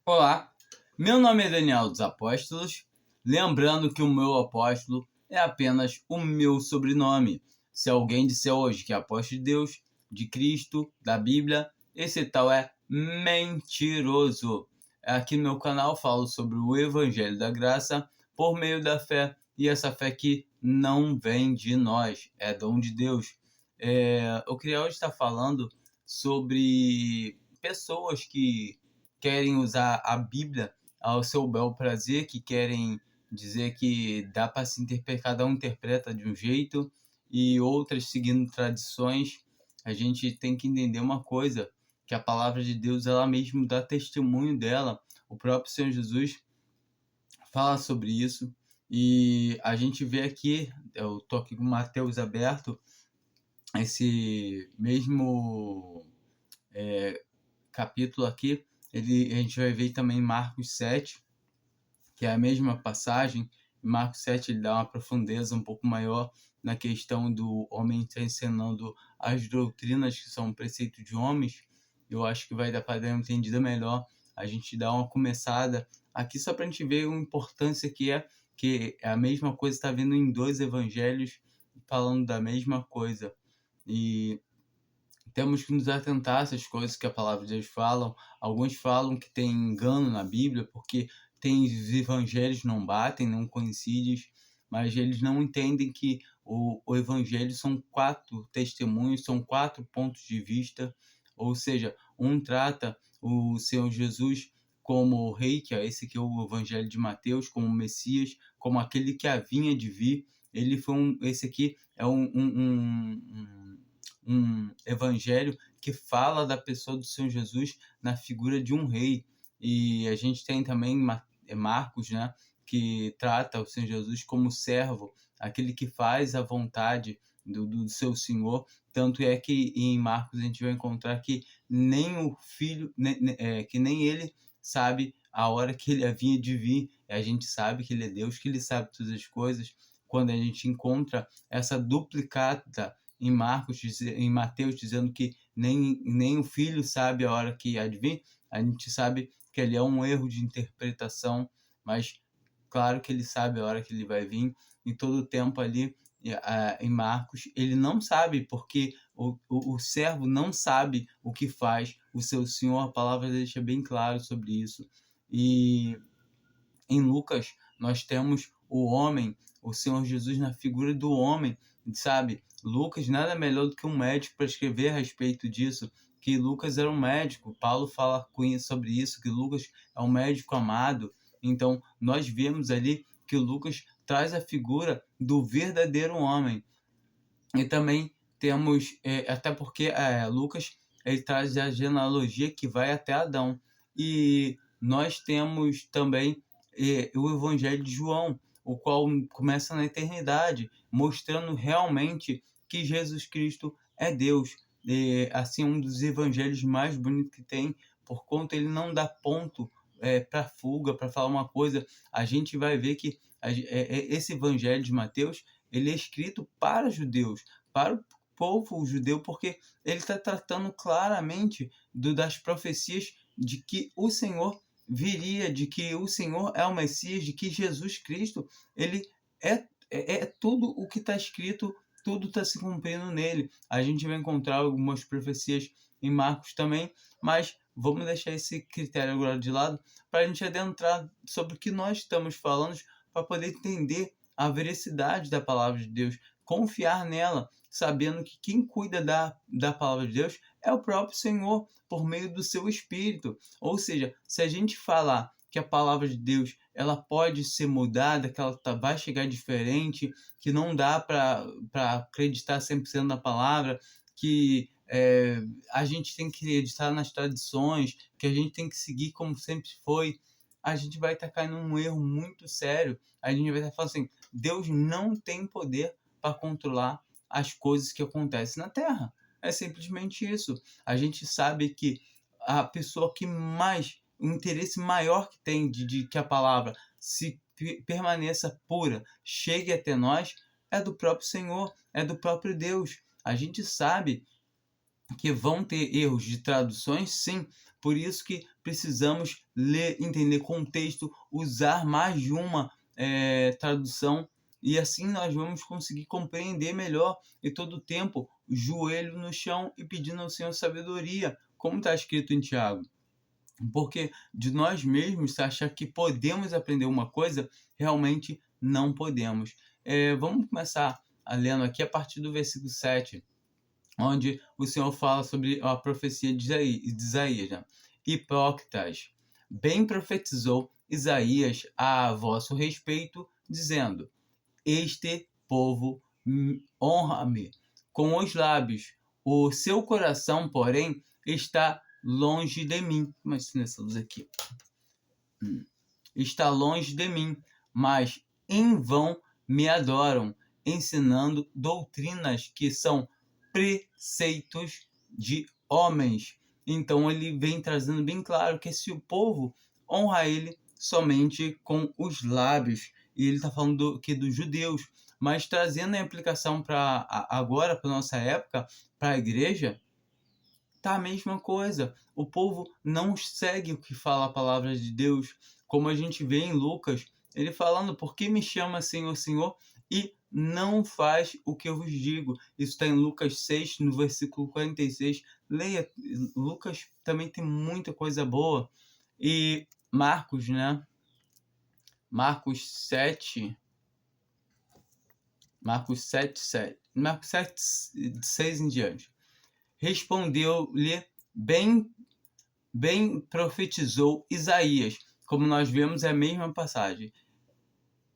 Olá, meu nome é Daniel dos Apóstolos, lembrando que o meu apóstolo é apenas o meu sobrenome. Se alguém disser hoje que é apóstolo de Deus, de Cristo, da Bíblia, esse tal é mentiroso. Aqui no meu canal eu falo sobre o Evangelho da Graça por meio da fé, e essa fé que não vem de nós, é dom de Deus. Eu queria hoje estar falando sobre pessoas que querem usar a Bíblia ao seu bel prazer, que querem dizer que dá para se interpretar, cada um interpreta de um jeito, e outras seguindo tradições. A gente tem que entender uma coisa, que a palavra de Deus, ela mesmo dá testemunho dela. O próprio Senhor Jesus fala sobre isso, e a gente vê aqui, eu tô aqui com o Mateus aberto, esse mesmo capítulo aqui, a gente vai ver também Marcos 7, que é a mesma passagem. Em Marcos 7 ele dá uma profundeza um pouco maior na questão do homem estar ensinando as doutrinas que são preceitos de homens. Eu acho que vai dar para dar uma entendida melhor. A gente dá uma começada aqui só para a gente ver a importância que é a mesma coisa está vindo em dois evangelhos falando da mesma coisa. E temos que nos atentar a essas coisas que a palavra de Deus fala. Alguns falam que tem engano na Bíblia, porque tem os evangelhos não batem, não coincidem, mas eles não entendem que o evangelho são 4 testemunhos, são 4 pontos de vista, ou seja, um trata o Senhor Jesus como o rei, que é esse que é o evangelho de Mateus, como o Messias, como aquele que havia de vir. Ele foi esse aqui é um evangelho que fala da pessoa do Senhor Jesus na figura de um rei. E a gente tem também Marcos, né, que trata o Senhor Jesus como servo, aquele que faz a vontade do seu Senhor. Tanto é que em Marcos a gente vai encontrar que nem o filho, que nem ele sabe a hora que ele havia de vir. A gente sabe que ele é Deus, que ele sabe todas as coisas. Quando a gente encontra essa duplicata em em Mateus, dizendo que nem o filho sabe a hora que há de vir, a gente sabe que ele é um erro de interpretação, mas claro que ele sabe a hora que ele vai vir. Em todo o tempo ali, em Marcos, ele não sabe, porque o servo não sabe o que faz o seu senhor. A palavra deixa bem claro sobre isso. E em Lucas, nós temos o homem, o Senhor Jesus na figura do homem, sabe? Lucas nada melhor do que um médico para escrever a respeito disso, que Lucas era um médico. Paulo fala sobre isso, que Lucas é um médico amado. Então, nós vemos ali que Lucas traz a figura do verdadeiro homem. E também temos, até porque Lucas ele traz a genealogia que vai até Adão. E nós temos também o Evangelho de João, o qual começa na eternidade, mostrando realmente que Jesus Cristo é Deus. Assim, um dos evangelhos mais bonitos que tem, por conta ele não dá ponto para fuga, para falar uma coisa. A gente vai ver que esse evangelho de Mateus ele é escrito para judeus, para o povo judeu, porque ele está tratando claramente das profecias de que o Senhor viria, de que o Senhor é o Messias, de que Jesus Cristo ele é tudo o que está escrito, tudo está se cumprindo nele. A gente vai encontrar algumas profecias em Marcos também, mas vamos deixar esse critério agora de lado para a gente adentrar sobre o que nós estamos falando, para poder entender a veracidade da palavra de Deus, confiar nela, sabendo que quem cuida da palavra de Deus é o próprio Senhor, por meio do seu Espírito. Ou seja, se a gente falar que a palavra de Deus ela pode ser mudada, que ela vai chegar diferente, que não dá para acreditar 100% na palavra, que a gente tem que acreditar nas tradições, que a gente tem que seguir como sempre foi, a gente vai estar caindo num erro muito sério. A gente vai estar falando assim, Deus não tem poder para controlar as coisas que acontecem na Terra. É simplesmente isso. A gente sabe que a pessoa que mais, o interesse maior que tem de que a palavra se permaneça pura, chegue até nós, é do próprio Senhor, é do próprio Deus. A gente sabe que vão ter erros de traduções, sim, Por isso que precisamos ler, entender contexto, usar mais de uma tradução, e assim nós vamos conseguir compreender melhor, e todo o tempo, joelho no chão e pedindo ao Senhor sabedoria, como está escrito em Tiago. Porque de nós mesmos achar que podemos aprender uma coisa, realmente não podemos. Vamos começar lendo aqui a partir do versículo 7, onde o Senhor fala sobre a profecia de Isaías. Né? Hipócritas, bem profetizou Isaías a vosso respeito, dizendo: este povo honra-me com os lábios, o seu coração, porém, está longe de mim. Mas nessa luz aqui. Está longe de mim, mas em vão me adoram, ensinando doutrinas que são preceitos de homens. Então ele vem trazendo bem claro que esse povo honra ele somente com os lábios. E ele está falando aqui dos judeus, mas trazendo a implicação para agora, para nossa época, para a igreja, tá a mesma coisa. O povo não segue o que fala a palavra de Deus, como a gente vê em Lucas, ele falando: por que me chama Senhor, Senhor, e não faz o que eu vos digo? Isso está em Lucas 6, no versículo 46. Leia, Lucas também tem muita coisa boa. E Marcos, né? Marcos 7, 6 em diante. Respondeu-lhe, bem profetizou Isaías, como nós vemos é a mesma passagem.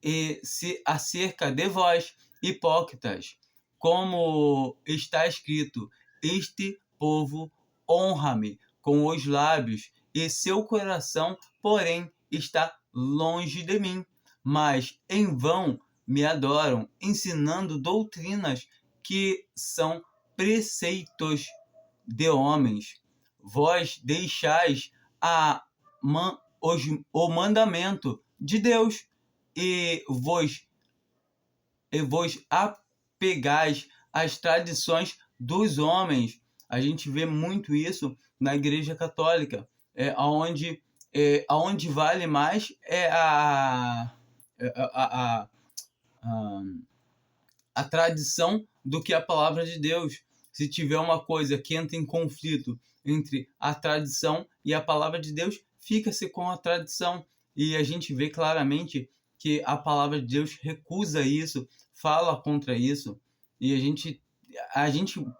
E se acerca de vós, hipócritas, como está escrito: este povo honra-me com os lábios, e seu coração, porém, está longe de mim, mas em vão me adoram, ensinando doutrinas que são preceitos de homens. Vós deixais o mandamento de Deus e vos apegais às tradições dos homens. A gente vê muito isso na Igreja Católica, onde vale mais a tradição do que a palavra de Deus. Se tiver uma coisa que entra em conflito entre a tradição e a palavra de Deus, fica-se com a tradição. E a gente vê claramente que a palavra de Deus recusa isso, fala contra isso. E a gente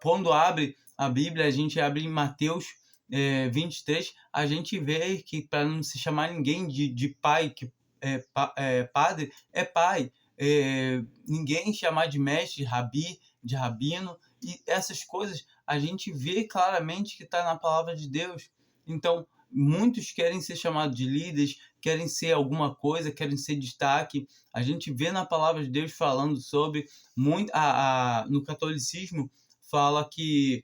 quando abre a Bíblia, a gente abre em Mateus 23, a gente vê que, para não se chamar ninguém de pai, que padre, é pai. Ninguém chamar de mestre, rabi, de rabino, e essas coisas a gente vê claramente que está na palavra de Deus. Então, muitos querem ser chamados de líderes, querem ser alguma coisa, querem ser destaque. A gente vê na palavra de Deus falando sobre no catolicismo fala que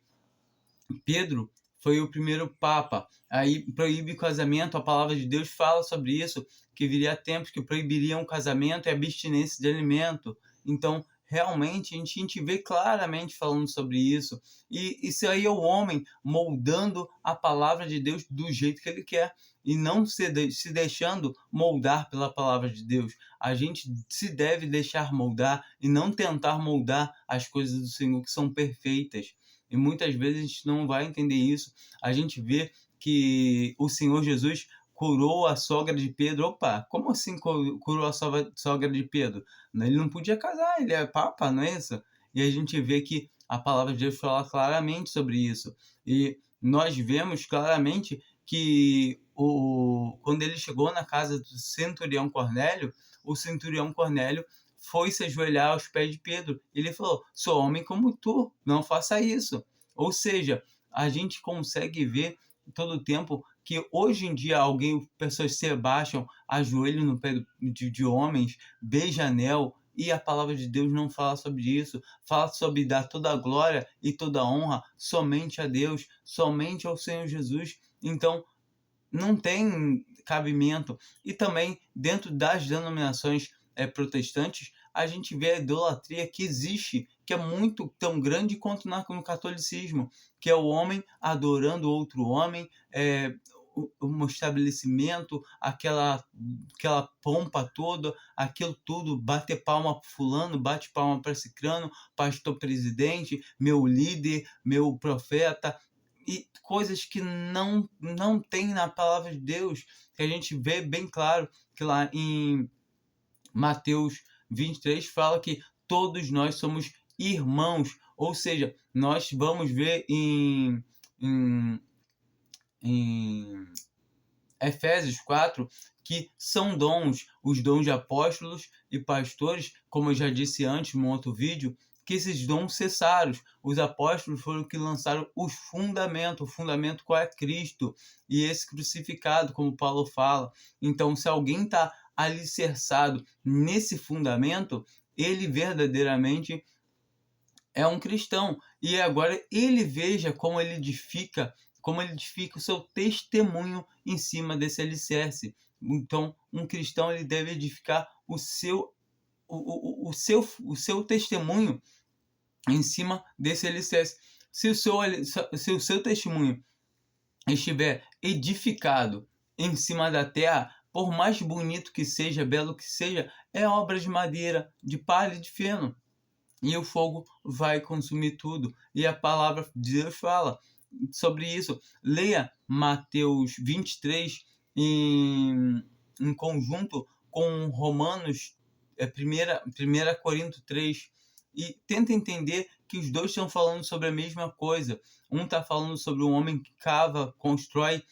Pedro foi o primeiro papa. Aí proíbe o casamento, a palavra de Deus fala sobre isso, que viria tempos que proibiriam o casamento e a abstinência de alimento. Então, realmente, a gente vê claramente falando sobre isso. E isso aí é o homem moldando a palavra de Deus do jeito que ele quer, e não se deixando moldar pela palavra de Deus. A gente se deve deixar moldar e não tentar moldar as coisas do Senhor que são perfeitas. E muitas vezes a gente não vai entender isso. A gente vê que o Senhor Jesus curou a sogra de Pedro. Opa, como assim curou a sogra de Pedro? Ele não podia casar, ele é papa, não é isso? E a gente vê que a palavra de Deus fala claramente sobre isso. E nós vemos claramente que quando ele chegou na casa do centurião Cornélio, o centurião Cornélio foi se ajoelhar aos pés de Pedro. Ele falou: sou homem como tu, não faça isso. Ou seja, a gente consegue ver todo o tempo que hoje em dia pessoas se abaixam, ajoelham no pé de homens, beijam anel, e a palavra de Deus não fala sobre isso. Fala sobre dar toda a glória e toda a honra somente a Deus, somente ao Senhor Jesus. Então, não tem cabimento. E também, dentro das denominações protestantes, a gente vê a idolatria que existe, que é muito tão grande quanto no catolicismo, que é o homem adorando outro homem, um estabelecimento, aquela pompa toda, aquilo tudo, bater palma para fulano, bate palma para cicrano, pastor presidente, meu líder, meu profeta, e coisas que não tem na palavra de Deus, que a gente vê bem claro que lá em Mateus 23 fala que todos nós somos irmãos, ou seja, nós vamos ver em Efésios 4, que são dons, os dons de apóstolos e pastores, como eu já disse antes em um outro vídeo, que esses dons cessaram. Os apóstolos foram que lançaram os fundamentos. O fundamento qual é? Cristo. E esse crucificado, como Paulo fala. Então, se alguém está alicerçado nesse fundamento, ele verdadeiramente é um cristão. E agora ele veja como ele edifica o seu testemunho em cima desse alicerce. Então, um cristão ele deve edificar o seu testemunho em cima desse alicerce. Se o seu testemunho estiver edificado em cima da terra, por mais bonito que seja, belo que seja, é obra de madeira, de palha e de feno. E o fogo vai consumir tudo. E a palavra de Deus fala sobre isso. Leia Mateus 23 em conjunto com Romanos, 1 Coríntios 3, e tenta entender que os dois estão falando sobre a mesma coisa. Um está falando sobre um homem que cava, constrói,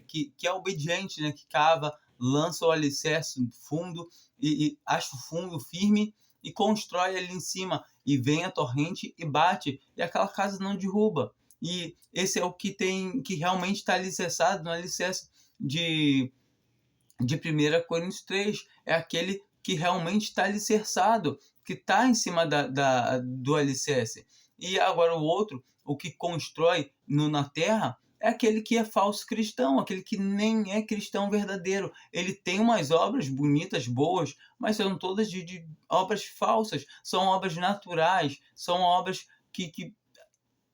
que é obediente, né? Que cava, lança o alicerce fundo e acha o fundo firme e constrói ali em cima, e vem a torrente e bate, e aquela casa não derruba. E esse é o que realmente está alicerçado no alicerce de 1 Coríntios 3, é aquele que realmente está alicerçado, que está em cima do alicerce. E agora o outro, o que constrói na terra, é aquele que é falso cristão, aquele que nem é cristão verdadeiro. Ele tem umas obras bonitas, boas, mas são todas de obras falsas, são obras naturais, são obras que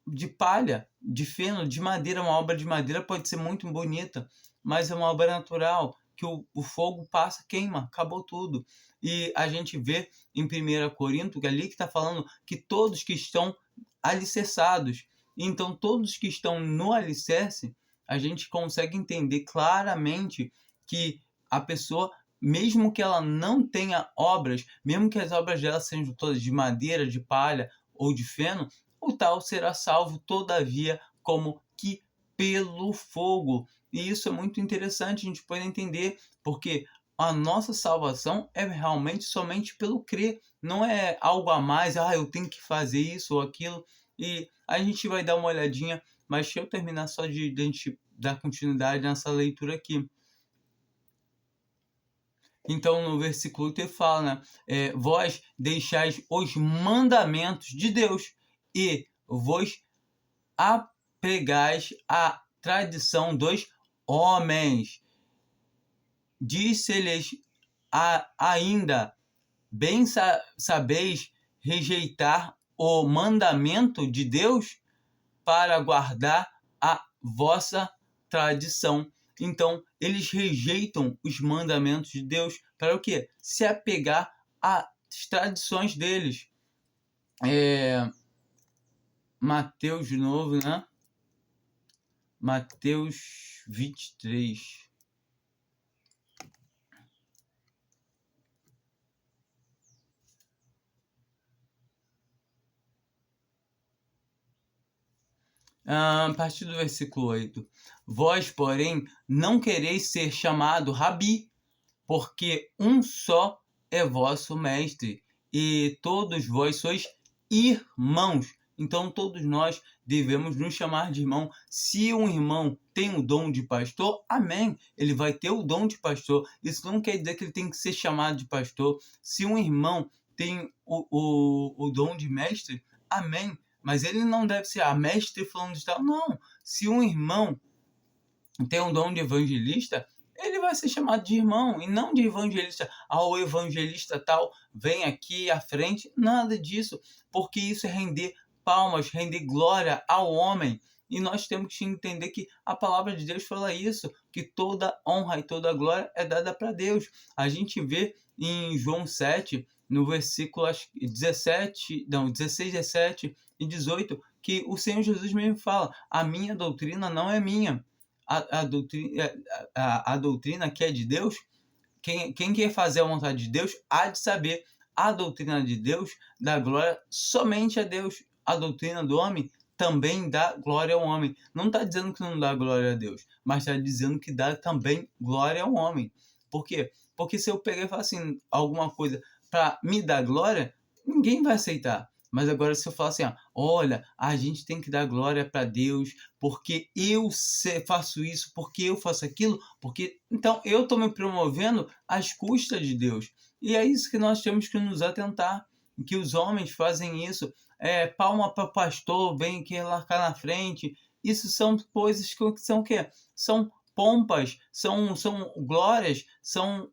de palha, de feno, de madeira. Uma obra de madeira pode ser muito bonita, mas é uma obra natural, que o fogo passa, queima, acabou tudo. E a gente vê em 1 Coríntios, que ali que está falando que todos que estão alicerçados, então todos que estão no alicerce, a gente consegue entender claramente que a pessoa, mesmo que ela não tenha obras, mesmo que as obras dela sejam todas de madeira, de palha ou de feno, o tal será salvo todavia como que pelo fogo. E isso é muito interessante a gente poder entender, porque a nossa salvação é realmente somente pelo crer, não é algo a mais, eu tenho que fazer isso ou aquilo. E a gente vai dar uma olhadinha, mas deixa eu terminar só de a gente dar continuidade nessa leitura aqui. Então, no versículo 8 ele fala, né? Vós deixais os mandamentos de Deus e vos apegais à tradição dos homens. Disse-lhes ainda, bem sabeis rejeitar o mandamento de Deus para guardar a vossa tradição. Então, eles rejeitam os mandamentos de Deus para o quê? Se apegar às tradições deles. Mateus de novo, né? Mateus 23. A partir do versículo 8. Vós, porém, não quereis ser chamado Rabi, porque um só é vosso mestre, e todos vós sois irmãos. Então, todos nós devemos nos chamar de irmão. Se um irmão tem o dom de pastor, amém, ele vai ter o dom de pastor. Isso não quer dizer que ele tem que ser chamado de pastor. Se um irmão tem o dom de mestre, amém, mas ele não deve ser mestre falando de tal. Não, se um irmão tem um dom de evangelista, ele vai ser chamado de irmão e não de evangelista. O evangelista tal vem aqui à frente. Nada disso, porque isso é render palmas, render glória ao homem. E nós temos que entender que a palavra de Deus fala isso, que toda honra e toda glória é dada para Deus. A gente vê em João 7, no versículo 17, não, 16, 17 e 18, que o Senhor Jesus mesmo fala: a minha doutrina não é minha. A doutrina que é de Deus, quem quer fazer a vontade de Deus há de saber. A doutrina de Deus dá glória somente a Deus. A doutrina do homem também dá glória ao homem. Não está dizendo que não dá glória a Deus, mas está dizendo que dá também glória ao homem. Por quê? Porque se eu pegar e falar assim, alguma coisa para me dar glória, ninguém vai aceitar. Mas agora se eu falar assim, olha, a gente tem que dar glória para Deus, porque eu faço isso, porque eu faço aquilo, porque então eu estou me promovendo às custas de Deus. E é isso que nós temos que nos atentar, que os homens fazem isso. Palma para o pastor, vem aqui largar na frente. Isso são coisas que são o quê? São pompas, são glórias, são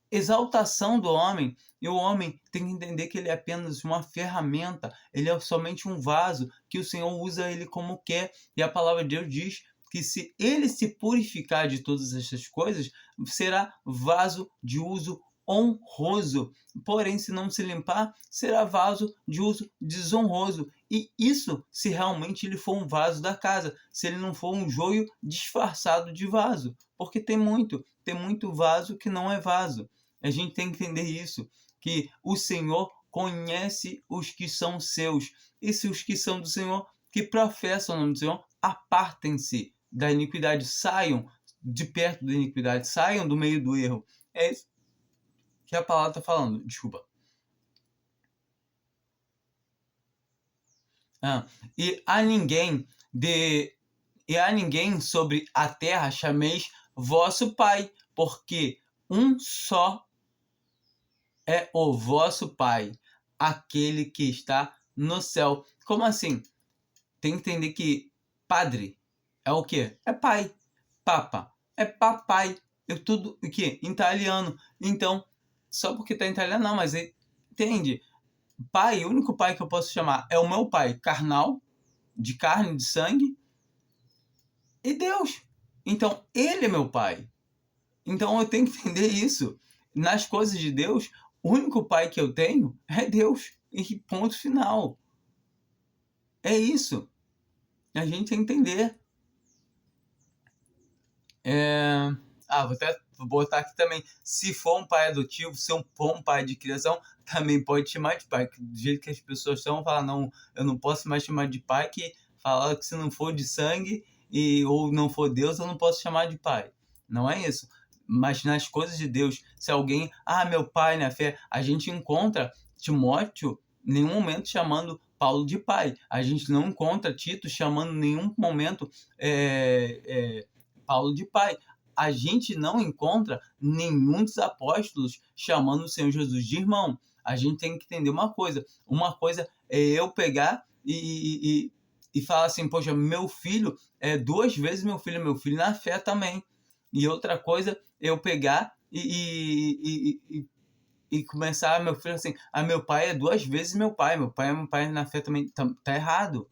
exaltação do homem. E o homem tem que entender que ele é apenas uma ferramenta, ele é somente um vaso, que o Senhor usa ele como quer. E a palavra de Deus diz que se ele se purificar de todas essas coisas, será vaso de uso honroso. Porém, se não se limpar, será vaso de uso desonroso. E isso se realmente ele for um vaso da casa, se ele não for um joio disfarçado de vaso. Porque tem muito vaso que não é vaso. A gente tem que entender isso, que o Senhor conhece os que são seus. E se os que são do Senhor, que professam o nome do Senhor, apartem-se da iniquidade, saiam de perto da iniquidade, saiam do meio do erro. É isso que a palavra está falando. Desculpa. E a ninguém sobre a terra chameis vosso Pai, porque um só é o vosso Pai, aquele que está no céu. Como assim? Tem que entender que padre é o quê? É pai. Papa é papai. Tudo o quê? Italiano. Então, só porque tá em italiano, não, mas entende? Pai, o único pai que eu posso chamar é o meu pai carnal, de carne, de sangue, e Deus. Então, ele é meu pai. Então, eu tenho que entender isso. Nas coisas de Deus, o único pai que eu tenho é Deus. E ponto final. É isso. A gente tem que entender. Vou até botar aqui também. Se for um pai adotivo, se for um pai de criação, também pode chamar de pai. Do jeito que as pessoas estão, falar, não, eu não posso mais chamar de pai, que falar que se não for de sangue ou não for Deus, eu não posso chamar de pai. Não é isso. Mas nas coisas de Deus, se alguém, meu pai na fé, a gente encontra Timóteo em nenhum momento chamando Paulo de pai. A gente não encontra Tito chamando em nenhum momento Paulo de pai. A gente não encontra nenhum dos apóstolos chamando o Senhor Jesus de irmão. A gente tem que entender uma coisa. Uma coisa é eu pegar e falar assim, poxa, meu filho é 2 vezes meu filho na fé também. E outra coisa é eu pegar e começar, meu filho assim, meu pai é 2 vezes meu pai é meu pai na fé também, tá errado.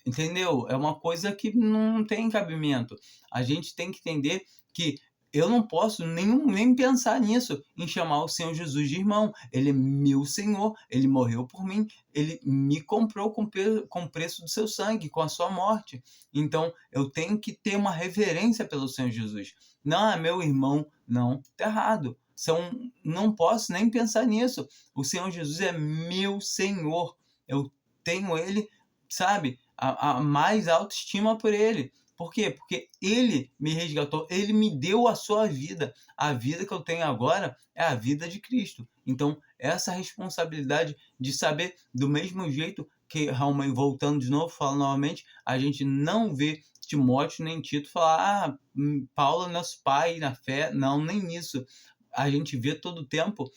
Entendeu? É uma coisa que não tem cabimento. A gente tem que entender que eu não posso nem pensar nisso, em chamar o Senhor Jesus de irmão. Ele é meu Senhor, ele morreu por mim, ele me comprou com o preço do seu sangue, com a sua morte. Então, eu tenho que ter uma reverência pelo Senhor Jesus. Não é meu irmão, não, tá errado. Não posso nem pensar nisso. O Senhor Jesus é meu Senhor. Eu tenho ele, sabe, a mais autoestima por ele. Por quê? Porque ele me resgatou, ele me deu a sua vida. A vida que eu tenho agora é a vida de Cristo. Então, essa responsabilidade de saber, do mesmo jeito que, realmente, voltando de novo, falo novamente, a gente não vê Timóteo nem Tito falar, Paulo é nosso pai na fé. Não, nem isso. A gente vê todo o tempo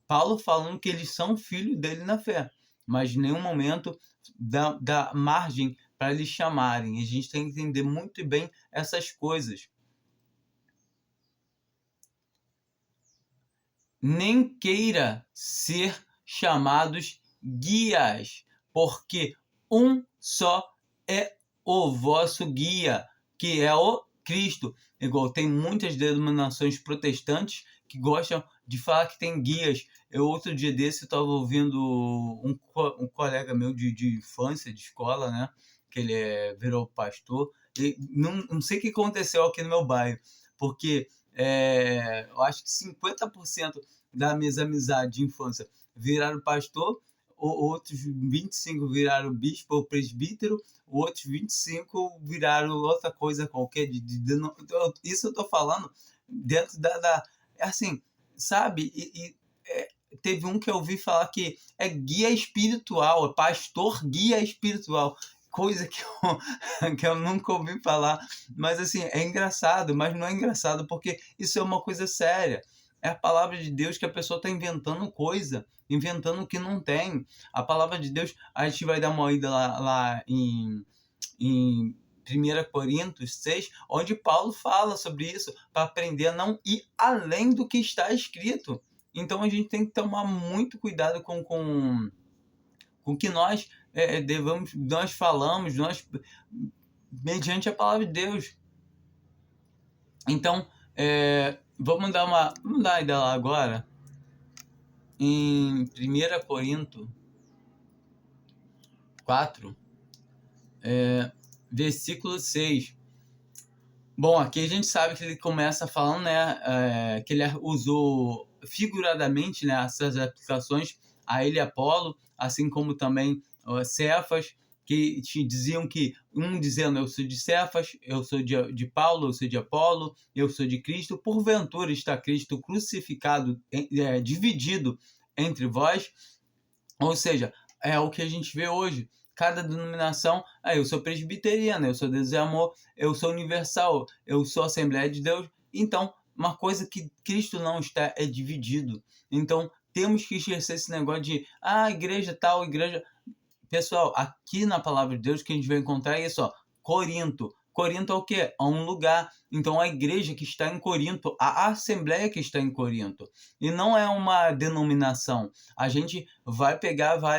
Paulo falando que eles são filhos dele na fé, mas em nenhum momento dá margem para eles chamarem. A gente tem que entender muito bem essas coisas. Nem queira ser chamados guias, porque um só é o vosso guia, que é o Cristo. Igual tem muitas denominações protestantes que gostam de falar que tem guias. Eu, outro dia desse, estava ouvindo um colega meu de infância, de escola, né? Que ele virou pastor. E não sei o que aconteceu aqui no meu bairro, porque eu acho que 50% das minhas amizades de infância viraram pastor, outros 25 viraram bispo ou presbítero, outros 25 viraram outra coisa qualquer. Isso eu tô falando dentro assim, sabe? Teve um que eu ouvi falar que é guia espiritual, é pastor guia espiritual. Coisa que eu nunca ouvi falar. Mas assim, é engraçado, mas não é engraçado porque isso é uma coisa séria. É a palavra de Deus que a pessoa está inventando coisa, inventando o que não tem. A palavra de Deus, a gente vai dar uma ida lá em 1 Coríntios 6, onde Paulo fala sobre isso, para aprender a não ir além do que está escrito. Então a gente tem que tomar muito cuidado com o que nós nós falamos, mediante a palavra de Deus. Então, vamos dar uma ida lá agora, em 1 Coríntios 4, versículo 6. Bom, aqui a gente sabe que ele começa falando, né, que ele usou figuradamente, né, essas aplicações a ele, Apolo, assim como também Cefas, que te diziam que dizendo eu sou de Cefas, eu sou de Paulo, eu sou de Apolo, eu sou de Cristo. Porventura está Cristo crucificado, dividido entre vós. Ou seja, é o que a gente vê hoje. Cada denominação, eu sou presbiteriana, eu sou Deus e Amor, eu sou universal, eu sou Assembleia de Deus. Então, uma coisa que Cristo não está é dividido. Então, temos que esquecer esse negócio de igreja tal, igreja... Pessoal, aqui na palavra de Deus que a gente vai encontrar é isso, ó, Corinto. Corinto é o quê? É um lugar. Então, a igreja que está em Corinto, a assembleia que está em Corinto. E não é uma denominação. A gente vai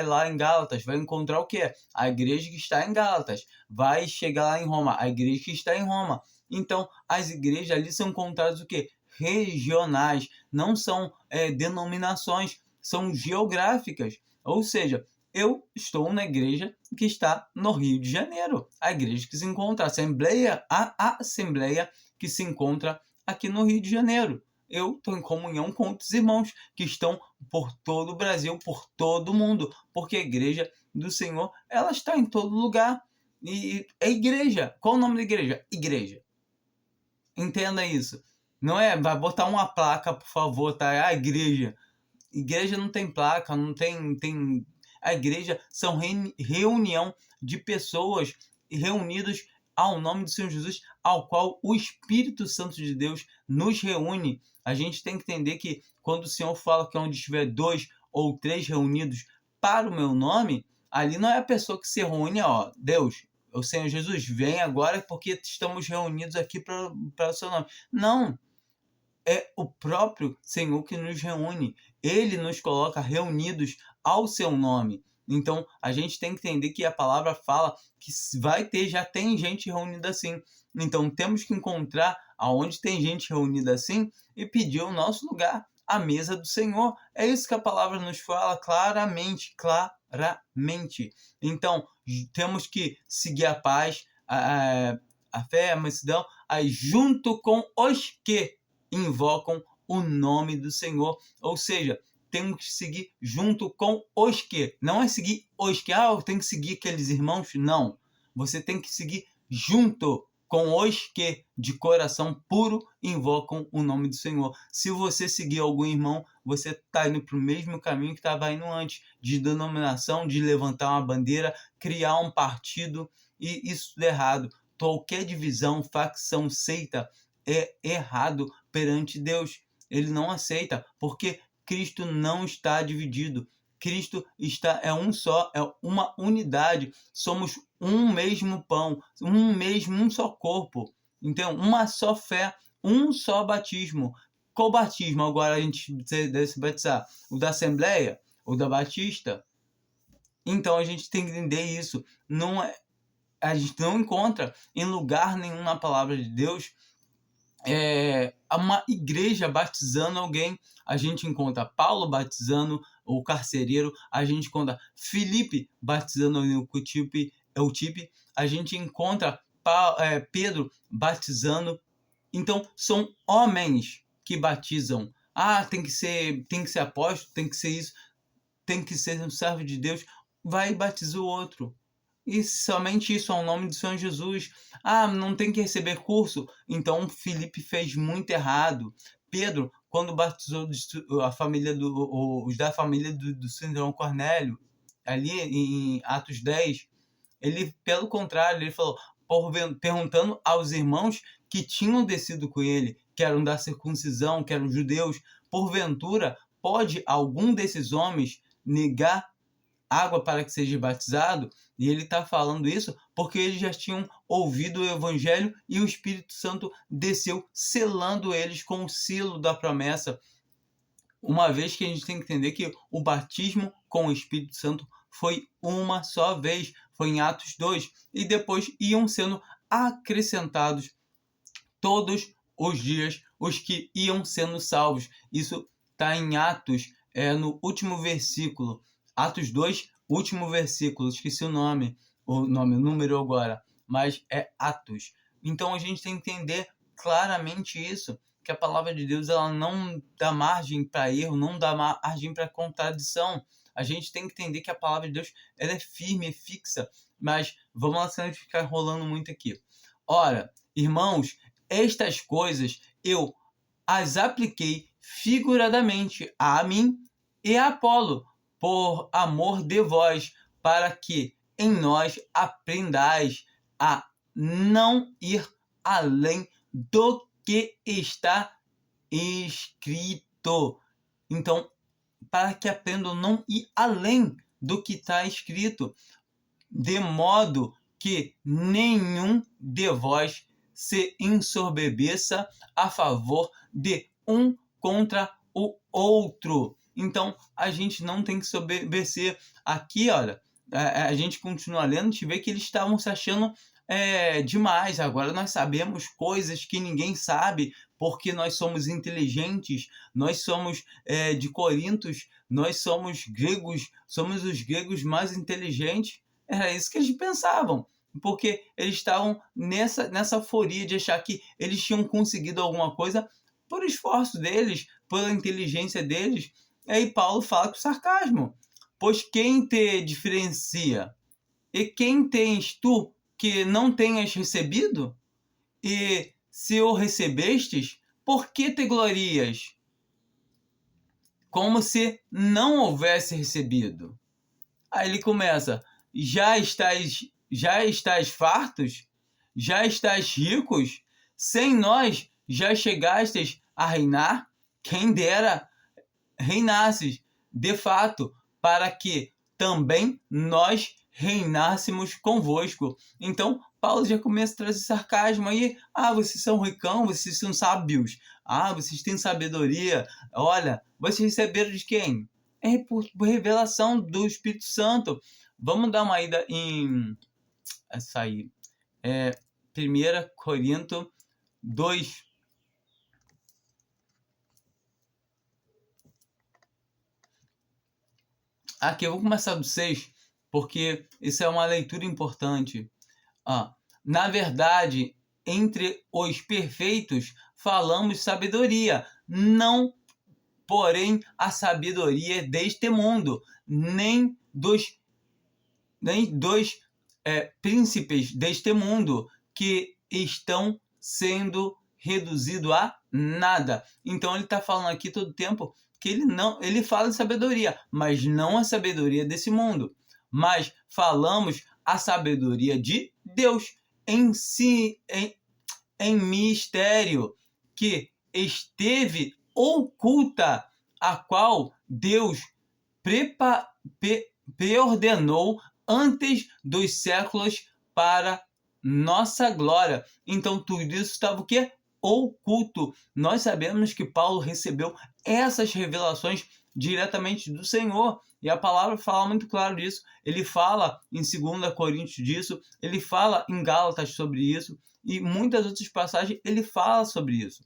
lá em Gálatas, vai encontrar o quê? A igreja que está em Gálatas. Vai chegar lá em Roma, a igreja que está em Roma. Então, as igrejas ali são encontradas o quê? Regionais. Não são denominações, são geográficas. Ou seja, eu estou na igreja que está no Rio de Janeiro. A igreja que se encontra, a assembleia que se encontra aqui no Rio de Janeiro. Eu estou em comunhão com outros irmãos que estão por todo o Brasil, por todo o mundo. Porque a igreja do Senhor, ela está em todo lugar. E é igreja. Qual o nome da igreja? Igreja. Entenda isso. Não vai botar uma placa, por favor, tá? Igreja. Igreja não tem placa, não tem... A igreja são reunião de pessoas reunidas ao nome do Senhor Jesus, ao qual o Espírito Santo de Deus nos reúne. A gente tem que entender que quando o Senhor fala que onde estiver 2 ou 3 reunidos para o meu nome, ali não é a pessoa que se reúne, Deus, o Senhor Jesus, vem agora porque estamos reunidos aqui para o seu nome. Não, é o próprio Senhor que nos reúne. Ele nos coloca reunidos ao seu nome. Então, a gente tem que entender que a palavra fala que já tem gente reunida assim. Então, temos que encontrar aonde tem gente reunida assim e pedir o nosso lugar, a mesa do Senhor. É isso que a palavra nos fala claramente. Então, temos que seguir a paz, a fé, a mansidão, junto com os que invocam o nome do Senhor. Ou seja, temos que seguir junto com os que. Não é seguir os que, eu tenho que seguir aqueles irmãos. Não. Você tem que seguir junto com os que de coração puro invocam o nome do Senhor. Se você seguir algum irmão, você está indo para o mesmo caminho que estava indo antes, de denominação, de levantar uma bandeira, criar um partido, e isso é errado. Qualquer divisão, facção, seita é errado perante Deus. Ele não aceita, porque Cristo não está dividido. Cristo é um só, é uma unidade. Somos um mesmo pão, um só corpo. Então, uma só fé, um só batismo. Qual batismo agora a gente deve se batizar? O da Assembleia? O da Batista? Então, a gente tem que entender isso. Não é... a gente não encontra em lugar nenhum na palavra de Deus uma igreja batizando alguém. A gente encontra Paulo batizando o carcereiro, a gente encontra Filipe batizando o Eutipe, a gente encontra Pedro batizando. Então, são homens que batizam. Tem que ser apóstolo, tem que ser isso, tem que ser um servo de Deus. Vai e batiza o outro. E somente isso, ao nome de Senhor Jesus. Não tem que receber curso. Então, Filipe fez muito errado. Pedro, quando batizou a família os da família do Centurião Cornélio, ali em Atos 10, ele, pelo contrário, ele falou, perguntando aos irmãos que tinham descido com ele, que eram da circuncisão, que eram judeus, porventura, pode algum desses homens negar água para que seja batizado? E ele está falando isso porque eles já tinham ouvido o evangelho e o Espírito Santo desceu, selando eles com o selo da promessa. Uma vez que a gente tem que entender que o batismo com o Espírito Santo foi uma só vez, foi em Atos 2, e depois iam sendo acrescentados todos os dias os que iam sendo salvos. Isso está em Atos, no último versículo. Atos 2, último versículo. Esqueci o número agora, mas é Atos. Então a gente tem que entender claramente isso, que a palavra de Deus ela não dá margem para erro, não dá margem para contradição. A gente tem que entender que a palavra de Deus ela é firme, é fixa. Mas vamos lá, sem ficar enrolando muito aqui. Ora, irmãos, estas coisas eu as apliquei figuradamente a mim e a Apolo, por amor de vós, para que em nós aprendais a não ir além do que está escrito. Então, para que aprendam a não ir além do que está escrito, de modo que nenhum de vós se ensoberbeça a favor de um contra o outro. Então, a gente não tem que soberbecer. Aqui, olha, a gente continua lendo, a gente vê que eles estavam se achando demais. Agora nós sabemos coisas que ninguém sabe, porque nós somos inteligentes, nós somos de Corintos, nós somos gregos, somos os gregos mais inteligentes. Era isso que eles pensavam, porque eles estavam nessa euforia de achar que eles tinham conseguido alguma coisa por esforço deles, pela inteligência deles. E aí Paulo fala com sarcasmo: pois quem te diferencia? E quem tens tu que não tenhas recebido? E se o recebestes, por que te glorias? Como se não houvesse recebido. Aí ele começa: já estás fartos? Já estás ricos? Sem nós já chegastes a reinar? Quem dera reinasses, de fato, para que também nós reinássemos convosco. Então, Paulo já começa a trazer sarcasmo aí. Vocês são ricão, vocês são sábios. Vocês têm sabedoria. Olha, vocês receberam de quem? É por revelação do Espírito Santo. Vamos dar uma ida em... Essa aí. 1 Coríntios 2. Aqui eu vou começar do 6, porque isso é uma leitura importante. Na verdade, entre os perfeitos falamos sabedoria, não, porém, a sabedoria deste mundo, nem dos príncipes deste mundo, que estão sendo reduzidos a nada. Então ele está falando aqui todo o tempo que ele fala de sabedoria, mas não a sabedoria desse mundo, mas falamos a sabedoria de Deus em si, em mistério, que esteve oculta, a qual Deus preordenou antes dos séculos para nossa glória. Então tudo isso estava o quê? Oculto. Nós sabemos que Paulo recebeu essas revelações diretamente do Senhor. E a palavra fala muito claro disso. Ele fala em 2 Coríntios disso, ele fala em Gálatas sobre isso, e muitas outras passagens ele fala sobre isso.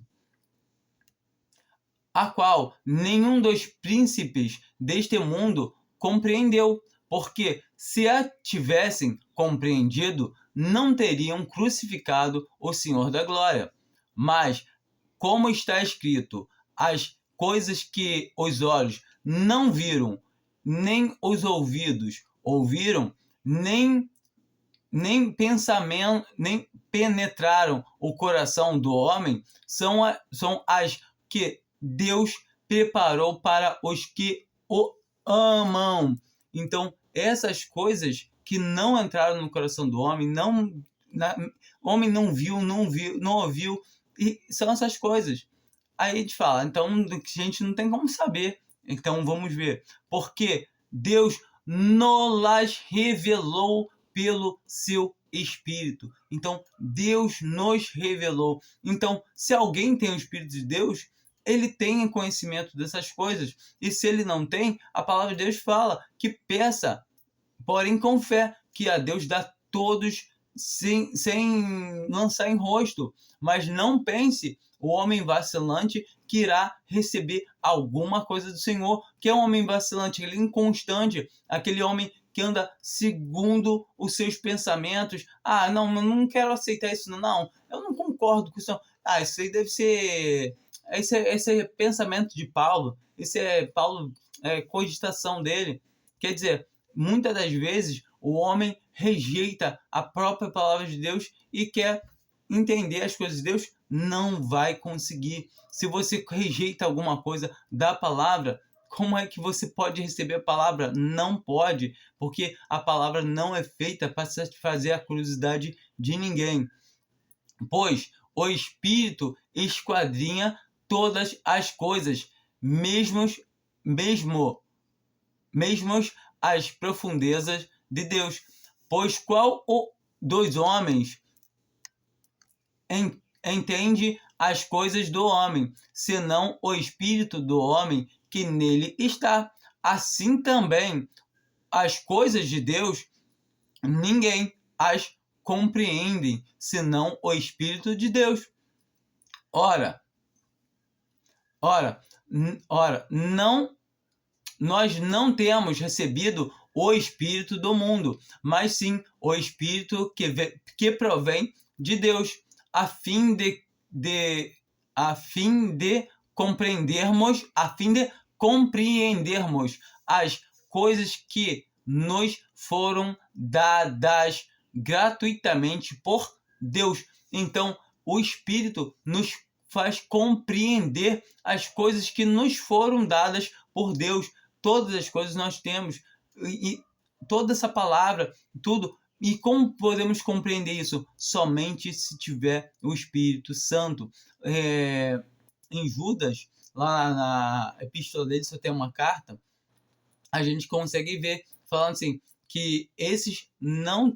A qual nenhum dos príncipes deste mundo compreendeu, porque se a tivessem compreendido, não teriam crucificado o Senhor da glória. Mas, como está escrito, as coisas que os olhos não viram, nem os ouvidos ouviram, nem pensamento, nem penetraram o coração do homem, são as que Deus preparou para os que o amam. Então, essas coisas que não entraram no coração do homem, o homem não viu, não ouviu, e são essas coisas. Aí a gente fala, então a gente não tem como saber. Então vamos ver. Porque Deus nos revelou pelo seu Espírito. Então Deus nos revelou. Então, se alguém tem o Espírito de Deus, ele tem conhecimento dessas coisas. E se ele não tem, a palavra de Deus fala que peça, porém com fé, que a Deus dá todos sem lançar em rosto. Mas não pense o homem vacilante que irá receber alguma coisa do Senhor. Que é um homem vacilante, aquele inconstante, aquele homem que anda segundo os seus pensamentos. Ah, não quero aceitar isso, não. Eu não concordo com isso. Ah, isso aí deve ser... Esse é pensamento de Paulo. Esse é Paulo, cogitação dele. Quer dizer, muitas das vezes o homem rejeita a própria palavra de Deus e quer entender as coisas de Deus, não vai conseguir. Se você rejeita alguma coisa da palavra, como é que você pode receber a palavra? Não pode, porque a palavra não é feita para satisfazer a curiosidade de ninguém. Pois o Espírito esquadrinha todas as coisas, mesmo as profundezas de Deus. Pois qual dos homens entende as coisas do homem, senão o Espírito do homem que nele está? Assim também, as coisas de Deus, ninguém as compreende, senão o Espírito de Deus. Ora, nós não temos recebido o Espírito do mundo, mas sim o Espírito que provém de Deus, a fim de compreendermos as coisas que nos foram dadas gratuitamente por Deus. Então, o Espírito nos faz compreender as coisas que nos foram dadas por Deus. Todas as coisas nós temos, e toda essa palavra, tudo. E como podemos compreender isso? Somente se tiver o Espírito Santo. Em Judas, lá na epístola dele, só tem uma carta, a gente consegue ver, falando assim, que esses não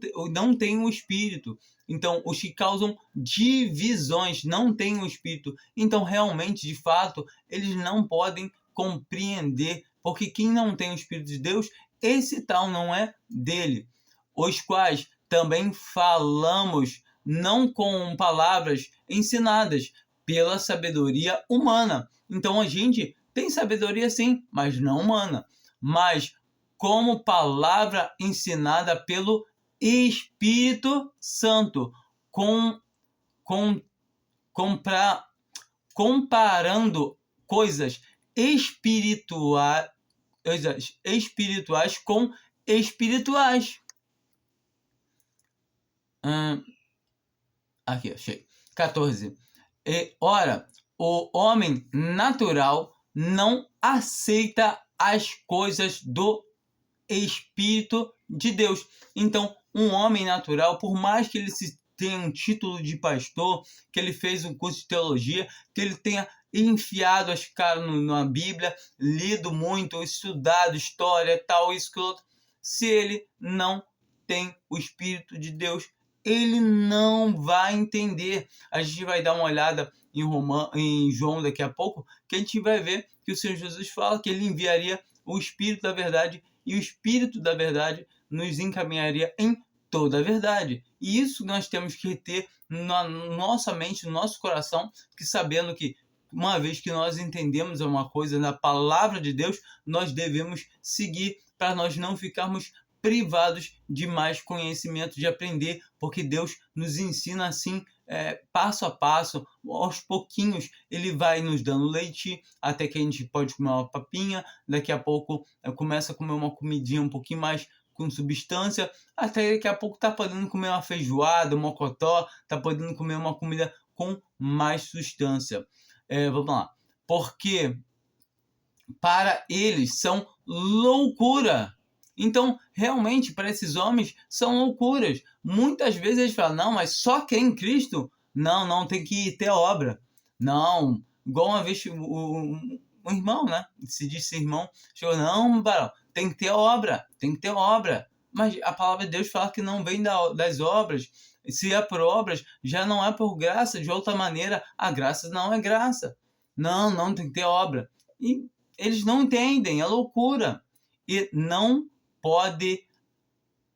têm o Espírito. Então, os que causam divisões não têm o Espírito. Então, realmente, de fato, eles não podem compreender, porque quem não tem o Espírito de Deus, esse tal não é dele. Os quais também falamos não com palavras ensinadas pela sabedoria humana. Então, a gente tem sabedoria sim, mas não humana. Mas como palavra ensinada pelo Espírito Santo, comparando coisas espirituais com espirituais. Aqui, achei. 14. Ora, o homem natural não aceita as coisas do Espírito de Deus. Então, um homem natural, por mais que ele tenha um título de pastor, que ele fez um curso de teologia, que ele tenha enfiado as caras na Bíblia, lido muito, estudado história, tal, isso, que outro, se ele não tem o Espírito de Deus, ele não vai entender. A gente vai dar uma olhada em João daqui a pouco, que a gente vai ver que o Senhor Jesus fala que ele enviaria o Espírito da verdade, e o Espírito da verdade nos encaminharia em toda a verdade. E isso nós temos que ter na nossa mente, no nosso coração, que sabendo que uma vez que nós entendemos uma coisa na palavra de Deus, nós devemos seguir para nós não ficarmos privados de mais conhecimento, de aprender, porque Deus nos ensina assim, passo a passo, aos pouquinhos, Ele vai nos dando leite, até que a gente pode comer uma papinha, daqui a pouco começa a comer uma comidinha um pouquinho mais com substância, até daqui a pouco tá podendo comer uma feijoada, um mocotó, tá podendo comer uma comida com mais substância. Vamos lá. Porque para eles são loucura. Então, realmente, para esses homens, são loucuras. Muitas vezes eles falam, não, mas só quem em Cristo? Não, não, tem que ter obra. Não, igual uma vez um irmão, né? Se disse irmão, chegou, não, Barão, tem que ter obra, tem que ter obra. Mas a palavra de Deus fala que não vem das obras. Se é por obras, já não é por graça. De outra maneira, a graça não é graça. Não, não tem que ter obra. E eles não entendem, é loucura. E não pode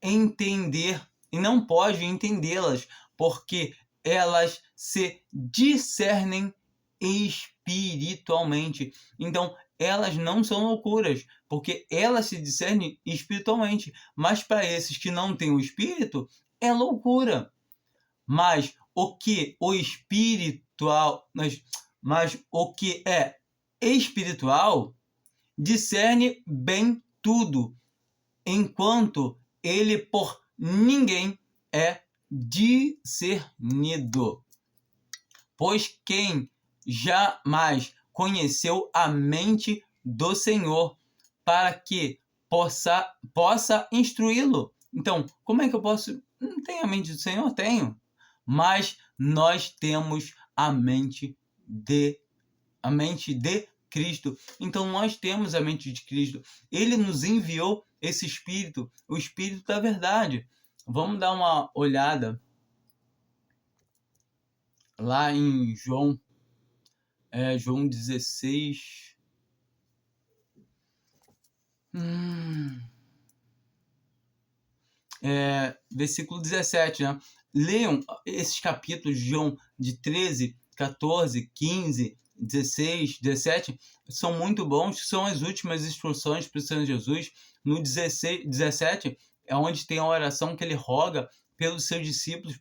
entender, e não pode entendê-las, porque elas se discernem espiritualmente. Então, elas não são loucuras, porque elas se discernem espiritualmente. Mas para esses que não têm o Espírito, é loucura. Mas o que o espiritual, mas o que é espiritual discerne bem tudo, enquanto ele por ninguém é discernido. Pois quem jamais conheceu a mente do Senhor para que possa instruí-lo? Então, como é que eu posso... Não tenho a mente do Senhor? Tenho. Mas nós temos a mente de Cristo. Então nós temos a mente de Cristo. Ele nos enviou esse Espírito, o Espírito da verdade. Vamos dar uma olhada lá em João 16. Versículo 17, né? Leiam esses capítulos de João de 13, 14, 15, 16, 17, são muito bons, são as últimas instruções para o Senhor Jesus. No 17 é onde tem a oração que ele roga pelos seus discípulos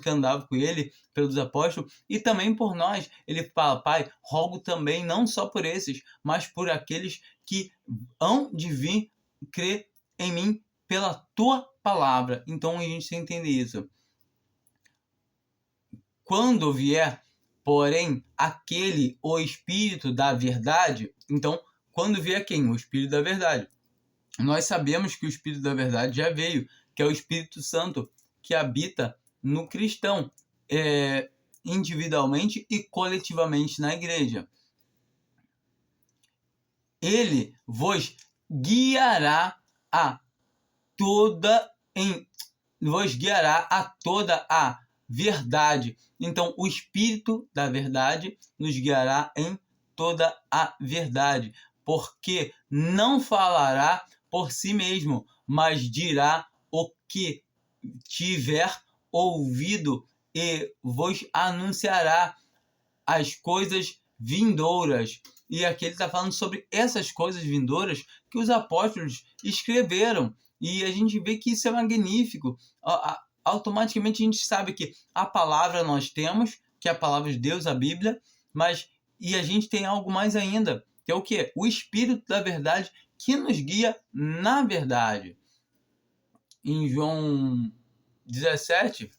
que andavam com ele, pelos apóstolos, e também por nós. Ele fala, Pai, rogo também não só por esses, mas por aqueles que hão de vir crer em mim pela tua palavra. Então a gente tem que entender isso. Quando vier, porém, o Espírito da verdade, então, quando vier quem? O Espírito da verdade. Nós sabemos que o Espírito da verdade já veio, que é o Espírito Santo, que habita no cristão, individualmente e coletivamente na igreja. Ele vos guiará a toda a verdade. Então, o Espírito da verdade nos guiará em toda a verdade, porque não falará por si mesmo, mas dirá o que tiver ouvido e vos anunciará as coisas vindouras. E aqui ele está falando sobre essas coisas vindouras que os apóstolos escreveram. E a gente vê que isso é magnífico. Automaticamente a gente sabe que a palavra nós temos, que é a palavra de Deus, a Bíblia, e a gente tem algo mais ainda, que é o quê? O Espírito da verdade que nos guia na verdade. Em João 17,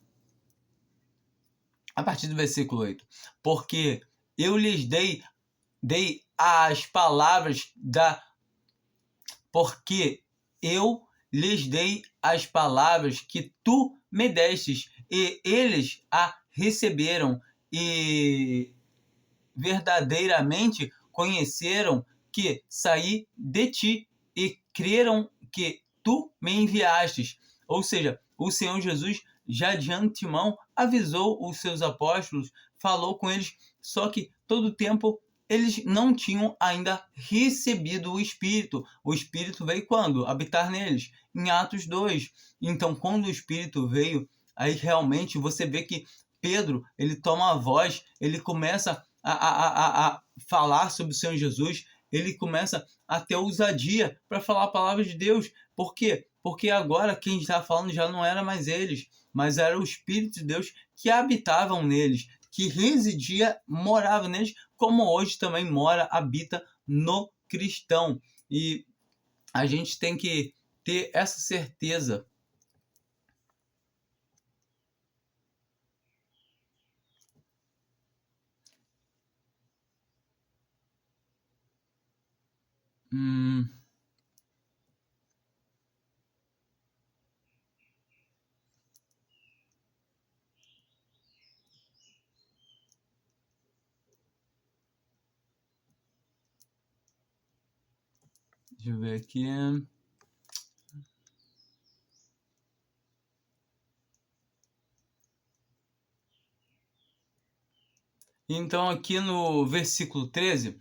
a partir do versículo 8, porque eu lhes dei as palavras porque eu lhes dei as palavras que tu me destes, e eles a receberam, e verdadeiramente conheceram que saí de ti, e creram que tu me enviastes. Ou seja, o Senhor Jesus já de antemão avisou os seus apóstolos, falou com eles, só que todo o tempo eles não tinham ainda recebido o Espírito. O Espírito veio quando? Habitar neles, em Atos 2. Então, quando o Espírito veio, aí realmente você vê que Pedro, ele toma a voz, ele começa a falar sobre o Senhor Jesus, ele começa a ter ousadia para falar a palavra de Deus. Por quê? Porque agora quem está falando já não era mais eles, mas era o Espírito de Deus que habitavam neles, que residia, morava neles, como hoje também mora, habita no cristão. E a gente tem que ter essa certeza. Deixa eu ver aqui. Então, aqui no versículo 13,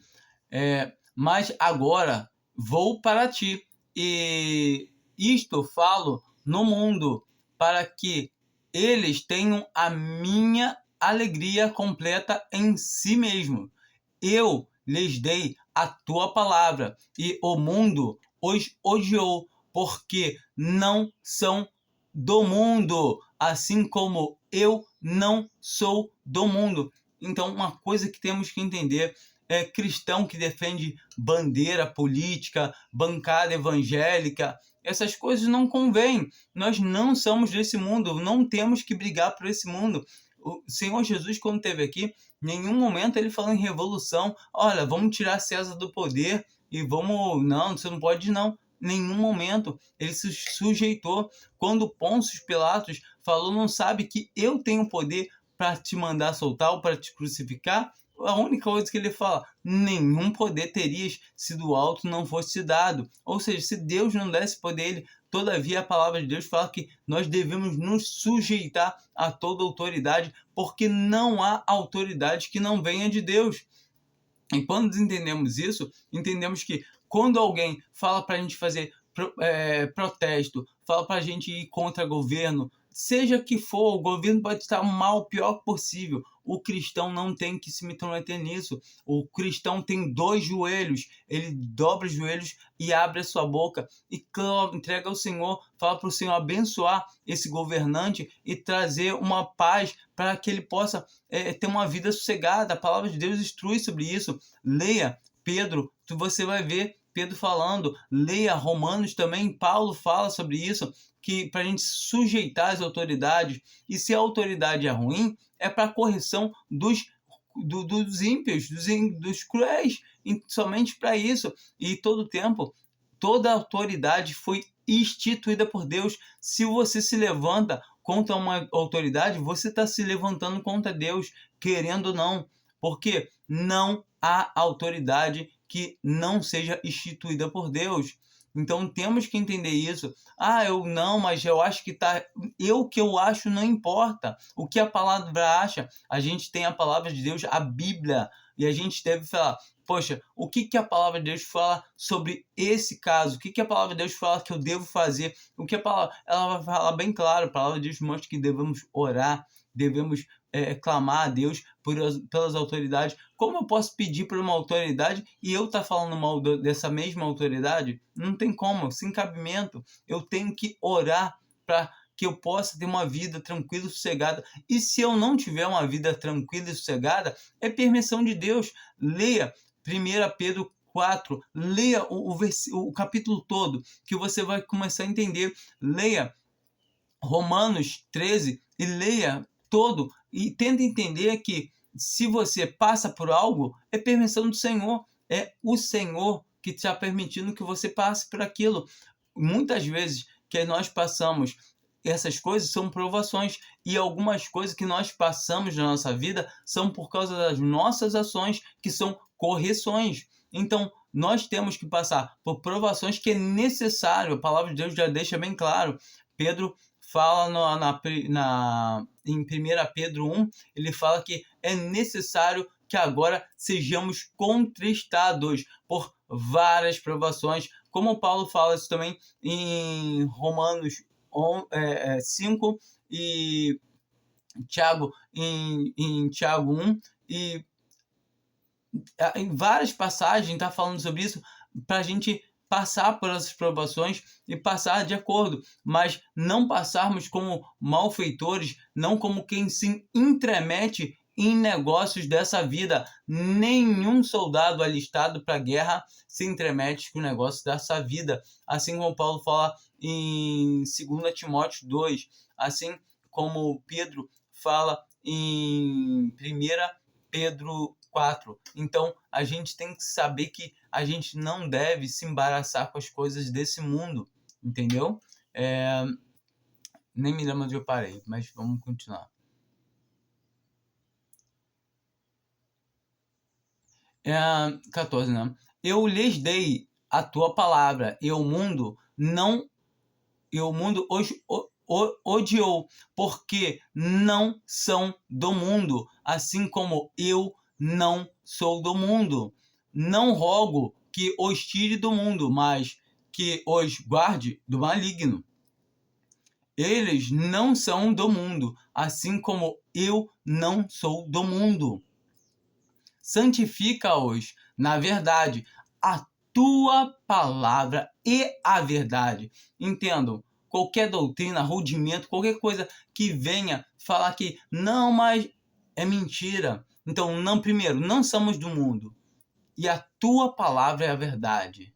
mas agora vou para ti, e isto falo no mundo, para que eles tenham a minha alegria completa em si mesmo. Eu lhes dei a tua palavra, e o mundo os odiou, porque não são do mundo, assim como eu não sou do mundo. Então, uma coisa que temos que entender é cristão que defende bandeira política, bancada evangélica, essas coisas não convêm. Nós não somos desse mundo, não temos que brigar por esse mundo. O Senhor Jesus, quando esteve aqui, em nenhum momento ele falou em revolução. Olha, vamos tirar César do poder e vamos... Não, você não pode não. Nenhum momento ele se sujeitou. Quando Pôncio Pilatos falou, não sabe que eu tenho poder para te mandar soltar ou para te crucificar? A única coisa que ele fala, nenhum poder terias se do alto não fosse te dado. Ou seja, se Deus não desse poder a ele, todavia a palavra de Deus fala que nós devemos nos sujeitar a toda autoridade, porque não há autoridade que não venha de Deus. E quando entendemos isso, entendemos que quando alguém fala para a gente fazer protesto, fala para a gente ir contra o governo, seja que for, o governo pode estar o mal, pior possível. O cristão não tem que se meter nisso. O cristão tem 2 joelhos. Ele dobra os joelhos e abre a sua boca e entrega ao Senhor, fala para o Senhor abençoar esse governante e trazer uma paz para que ele possa ter uma vida sossegada. A palavra de Deus instrui sobre isso. Leia Pedro, você vai ver Pedro falando. Leia Romanos também, Paulo fala sobre isso, que para a gente sujeitar as autoridades, e se a autoridade é ruim, é para correção dos ímpios, dos cruéis, somente para isso. E todo tempo, toda autoridade foi instituída por Deus. Se você se levanta contra uma autoridade, você está se levantando contra Deus, querendo ou não, porque não há autoridade que não seja instituída por Deus. Então temos que entender isso. Eu não, mas eu acho que tá. O que eu acho não importa. O que a palavra acha, a gente tem a palavra de Deus, a Bíblia, e a gente deve falar, poxa, o que a palavra de Deus fala sobre esse caso? O que a palavra de Deus fala que eu devo fazer? O que a palavra, ela vai falar bem claro, a palavra de Deus mostra que devemos orar, devemos clamar a Deus pelas autoridades. Como eu posso pedir por uma autoridade e eu estar falando mal dessa mesma autoridade? Não tem como, sem cabimento. Eu tenho que orar para que eu possa ter uma vida tranquila e sossegada. E se eu não tiver uma vida tranquila e sossegada, é permissão de Deus. Leia 1 Pedro 4, leia o capítulo todo, que você vai começar a entender. Leia Romanos 13 e leia todo e tenta entender que se você passa por algo, é permissão do Senhor. É o Senhor que está permitindo que você passe por aquilo. Muitas vezes que nós passamos essas coisas são provações, e algumas coisas que nós passamos na nossa vida são por causa das nossas ações, que são correções. Então, nós temos que passar por provações que é necessário. A palavra de Deus já deixa bem claro. Pedro fala em 1 Pedro 1, ele fala que é necessário que agora sejamos contristados por várias provações, como Paulo fala isso também em Romanos 5 e Tiago em Tiago 1, e em várias passagens está falando sobre isso, para a gente passar por essas provações e passar de acordo, mas não passarmos como malfeitores, não como quem se intromete em negócios dessa vida. Nenhum soldado alistado para a guerra se intromete com o negócio dessa vida, assim como Paulo fala em 2 Timóteo 2, assim como Pedro fala em 1 Pedro 4. Então, a gente tem que saber que a gente não deve se embaraçar com as coisas desse mundo, entendeu? Nem me lembro onde eu parei, mas vamos continuar. 14, né? Eu lhes dei a tua palavra, e o mundo os odiou, porque não são do mundo, assim como eu não sou do mundo. Não rogo que os tire do mundo, mas que os guarde do maligno. Eles não são do mundo, assim como eu não sou do mundo. Santifica-os na verdade. A tua palavra é a verdade. Entendam, qualquer doutrina, rudimento, qualquer coisa que venha falar que não, mas é mentira. Então, primeiro, não somos do mundo. E a tua palavra é a verdade.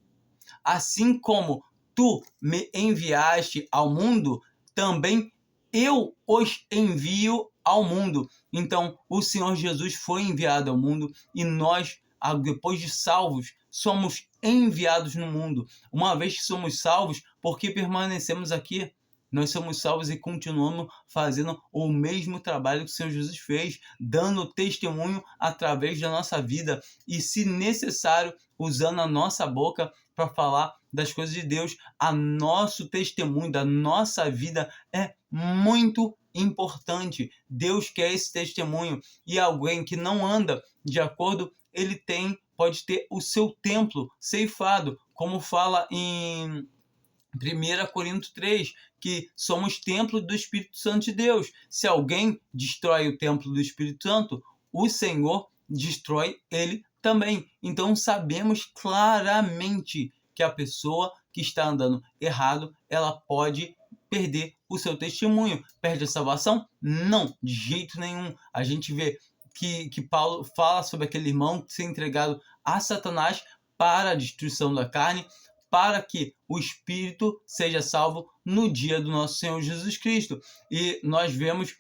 Assim como tu me enviaste ao mundo, também eu os envio ao mundo. Então, o Senhor Jesus foi enviado ao mundo e nós, depois de salvos, somos enviados no mundo. Uma vez que somos salvos, por que permanecemos aqui? Nós somos salvos e continuamos fazendo o mesmo trabalho que o Senhor Jesus fez, dando testemunho através da nossa vida e, se necessário, usando a nossa boca para falar das coisas de Deus. A nosso testemunho da nossa vida é muito importante. Deus quer esse testemunho, e alguém que não anda de acordo, ele pode ter o seu templo ceifado, como fala em 1 Coríntios 3, que somos templo do Espírito Santo de Deus. Se alguém destrói o templo do Espírito Santo, o Senhor destrói ele também. Então sabemos claramente que a pessoa que está andando errado, ela pode perder o seu testemunho. Perde a salvação? Não, de jeito nenhum. A gente vê que Paulo fala sobre aquele irmão ser entregado a Satanás para a destruição da carne, para que o espírito seja salvo no dia do nosso Senhor Jesus Cristo. E nós vemos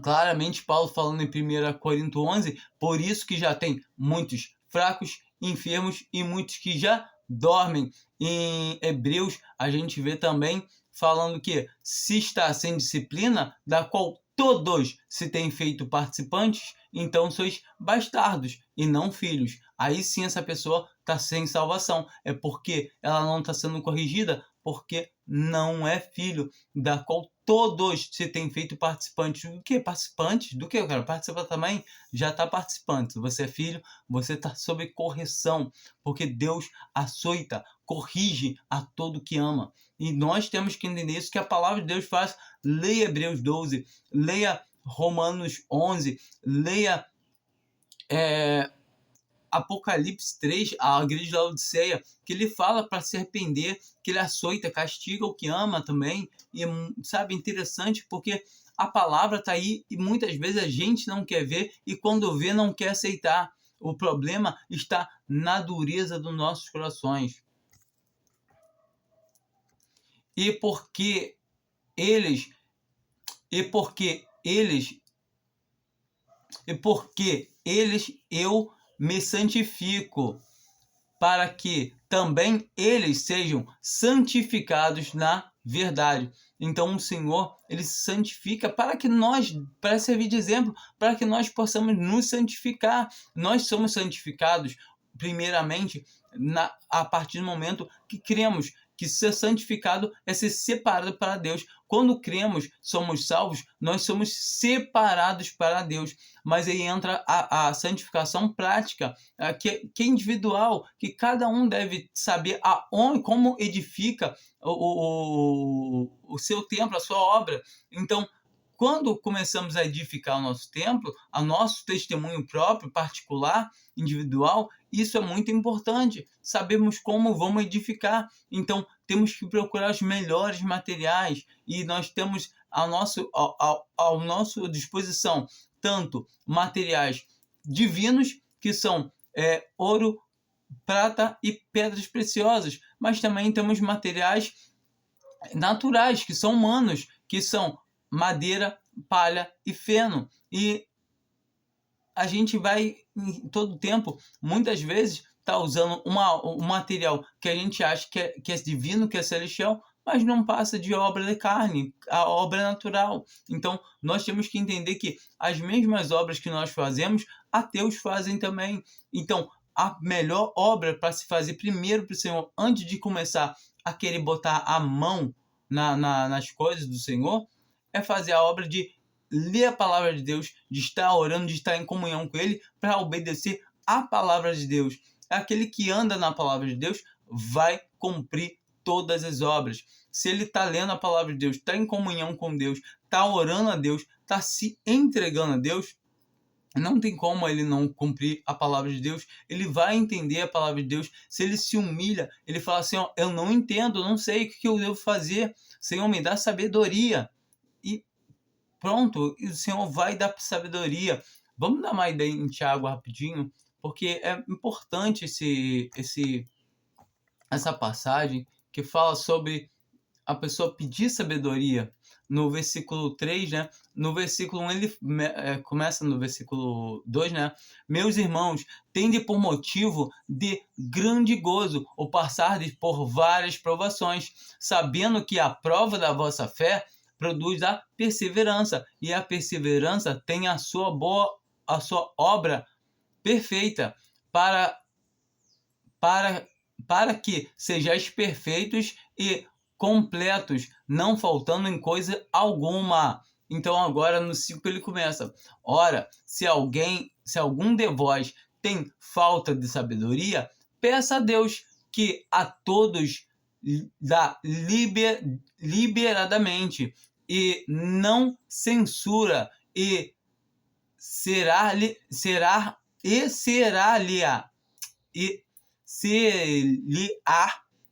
claramente Paulo falando em 1 Coríntios 11, por isso que já tem muitos fracos, enfermos e muitos que já dormem. Em Hebreus, a gente vê também falando que se está sem disciplina, da qual todos se têm feito participantes, então sois bastardos e não filhos. Aí sim essa pessoa está sem salvação. É porque ela não está sendo corrigida, porque não é filho, da qual todos se têm feito participantes. Do que? Participantes? Do que eu quero participar também? Já está participando. Se você é filho, você está sob correção, porque Deus açoita, corrige a todo que ama. E nós temos que entender isso, que a palavra de Deus faz. Leia Hebreus 12, leia Romanos 11, leia Apocalipse 3, a igreja de Laodiceia, que ele fala para se arrepender, que ele açoita, castiga o que ama também. E sabe, interessante, porque a palavra está aí e muitas vezes a gente não quer ver, e quando vê não quer aceitar. O problema está na dureza dos nossos corações. E porque eles eu me santifico, para que também eles sejam santificados na verdade. Então o Senhor, ele se santifica para servir de exemplo, para que nós possamos nos santificar. Nós somos santificados primeiramente a partir do momento que cremos que ser santificado é ser separado para Deus. Quando cremos, somos salvos, nós somos separados para Deus. Mas aí entra a santificação prática, que é individual, que cada um deve saber como edifica o seu templo, a sua obra. Então, quando começamos a edificar o nosso templo, a nosso testemunho próprio, particular, individual, isso é muito importante. Sabemos como vamos edificar. Então, temos que procurar os melhores materiais e nós temos ao nosso disposição tanto materiais divinos, que são ouro, prata e pedras preciosas, mas também temos materiais naturais, que são humanos, que são madeira, palha e feno. E a gente vai, em todo tempo, muitas vezes, tá usando um material que a gente acha que é divino, que é celestial, mas não passa de obra de carne, a obra natural. Então, nós temos que entender que as mesmas obras que nós fazemos, ateus fazem também. Então, a melhor obra para se fazer primeiro para o Senhor, antes de começar a querer botar a mão nas coisas do Senhor, é fazer a obra de ler a palavra de Deus, de estar orando, de estar em comunhão com Ele, para obedecer a palavra de Deus. Aquele que anda na palavra de Deus vai cumprir todas as obras. Se ele está lendo a palavra de Deus, está em comunhão com Deus, está orando a Deus, está se entregando a Deus, não tem como ele não cumprir a palavra de Deus. Ele vai entender a palavra de Deus. Se ele se humilha, ele fala assim, eu não entendo, não sei o que eu devo fazer. Senhor, me dá sabedoria. E pronto, o Senhor vai dar sabedoria. Vamos dar uma ideia em Tiago rapidinho, porque é importante essa passagem que fala sobre a pessoa pedir sabedoria. No versículo 3, né? No versículo 1, ele começa no versículo 2, né? Meus irmãos, tende por motivo de grande gozo o passar por várias provações, sabendo que a prova da vossa fé produz a perseverança, e a perseverança tem a sua obra perfeita, para que sejais perfeitos e completos, não faltando em coisa alguma. Então agora no 5 ele começa. Ora, se algum de vós tem falta de sabedoria, peça a Deus, que a todos dá liberadamente, e não censura, e ser-lhe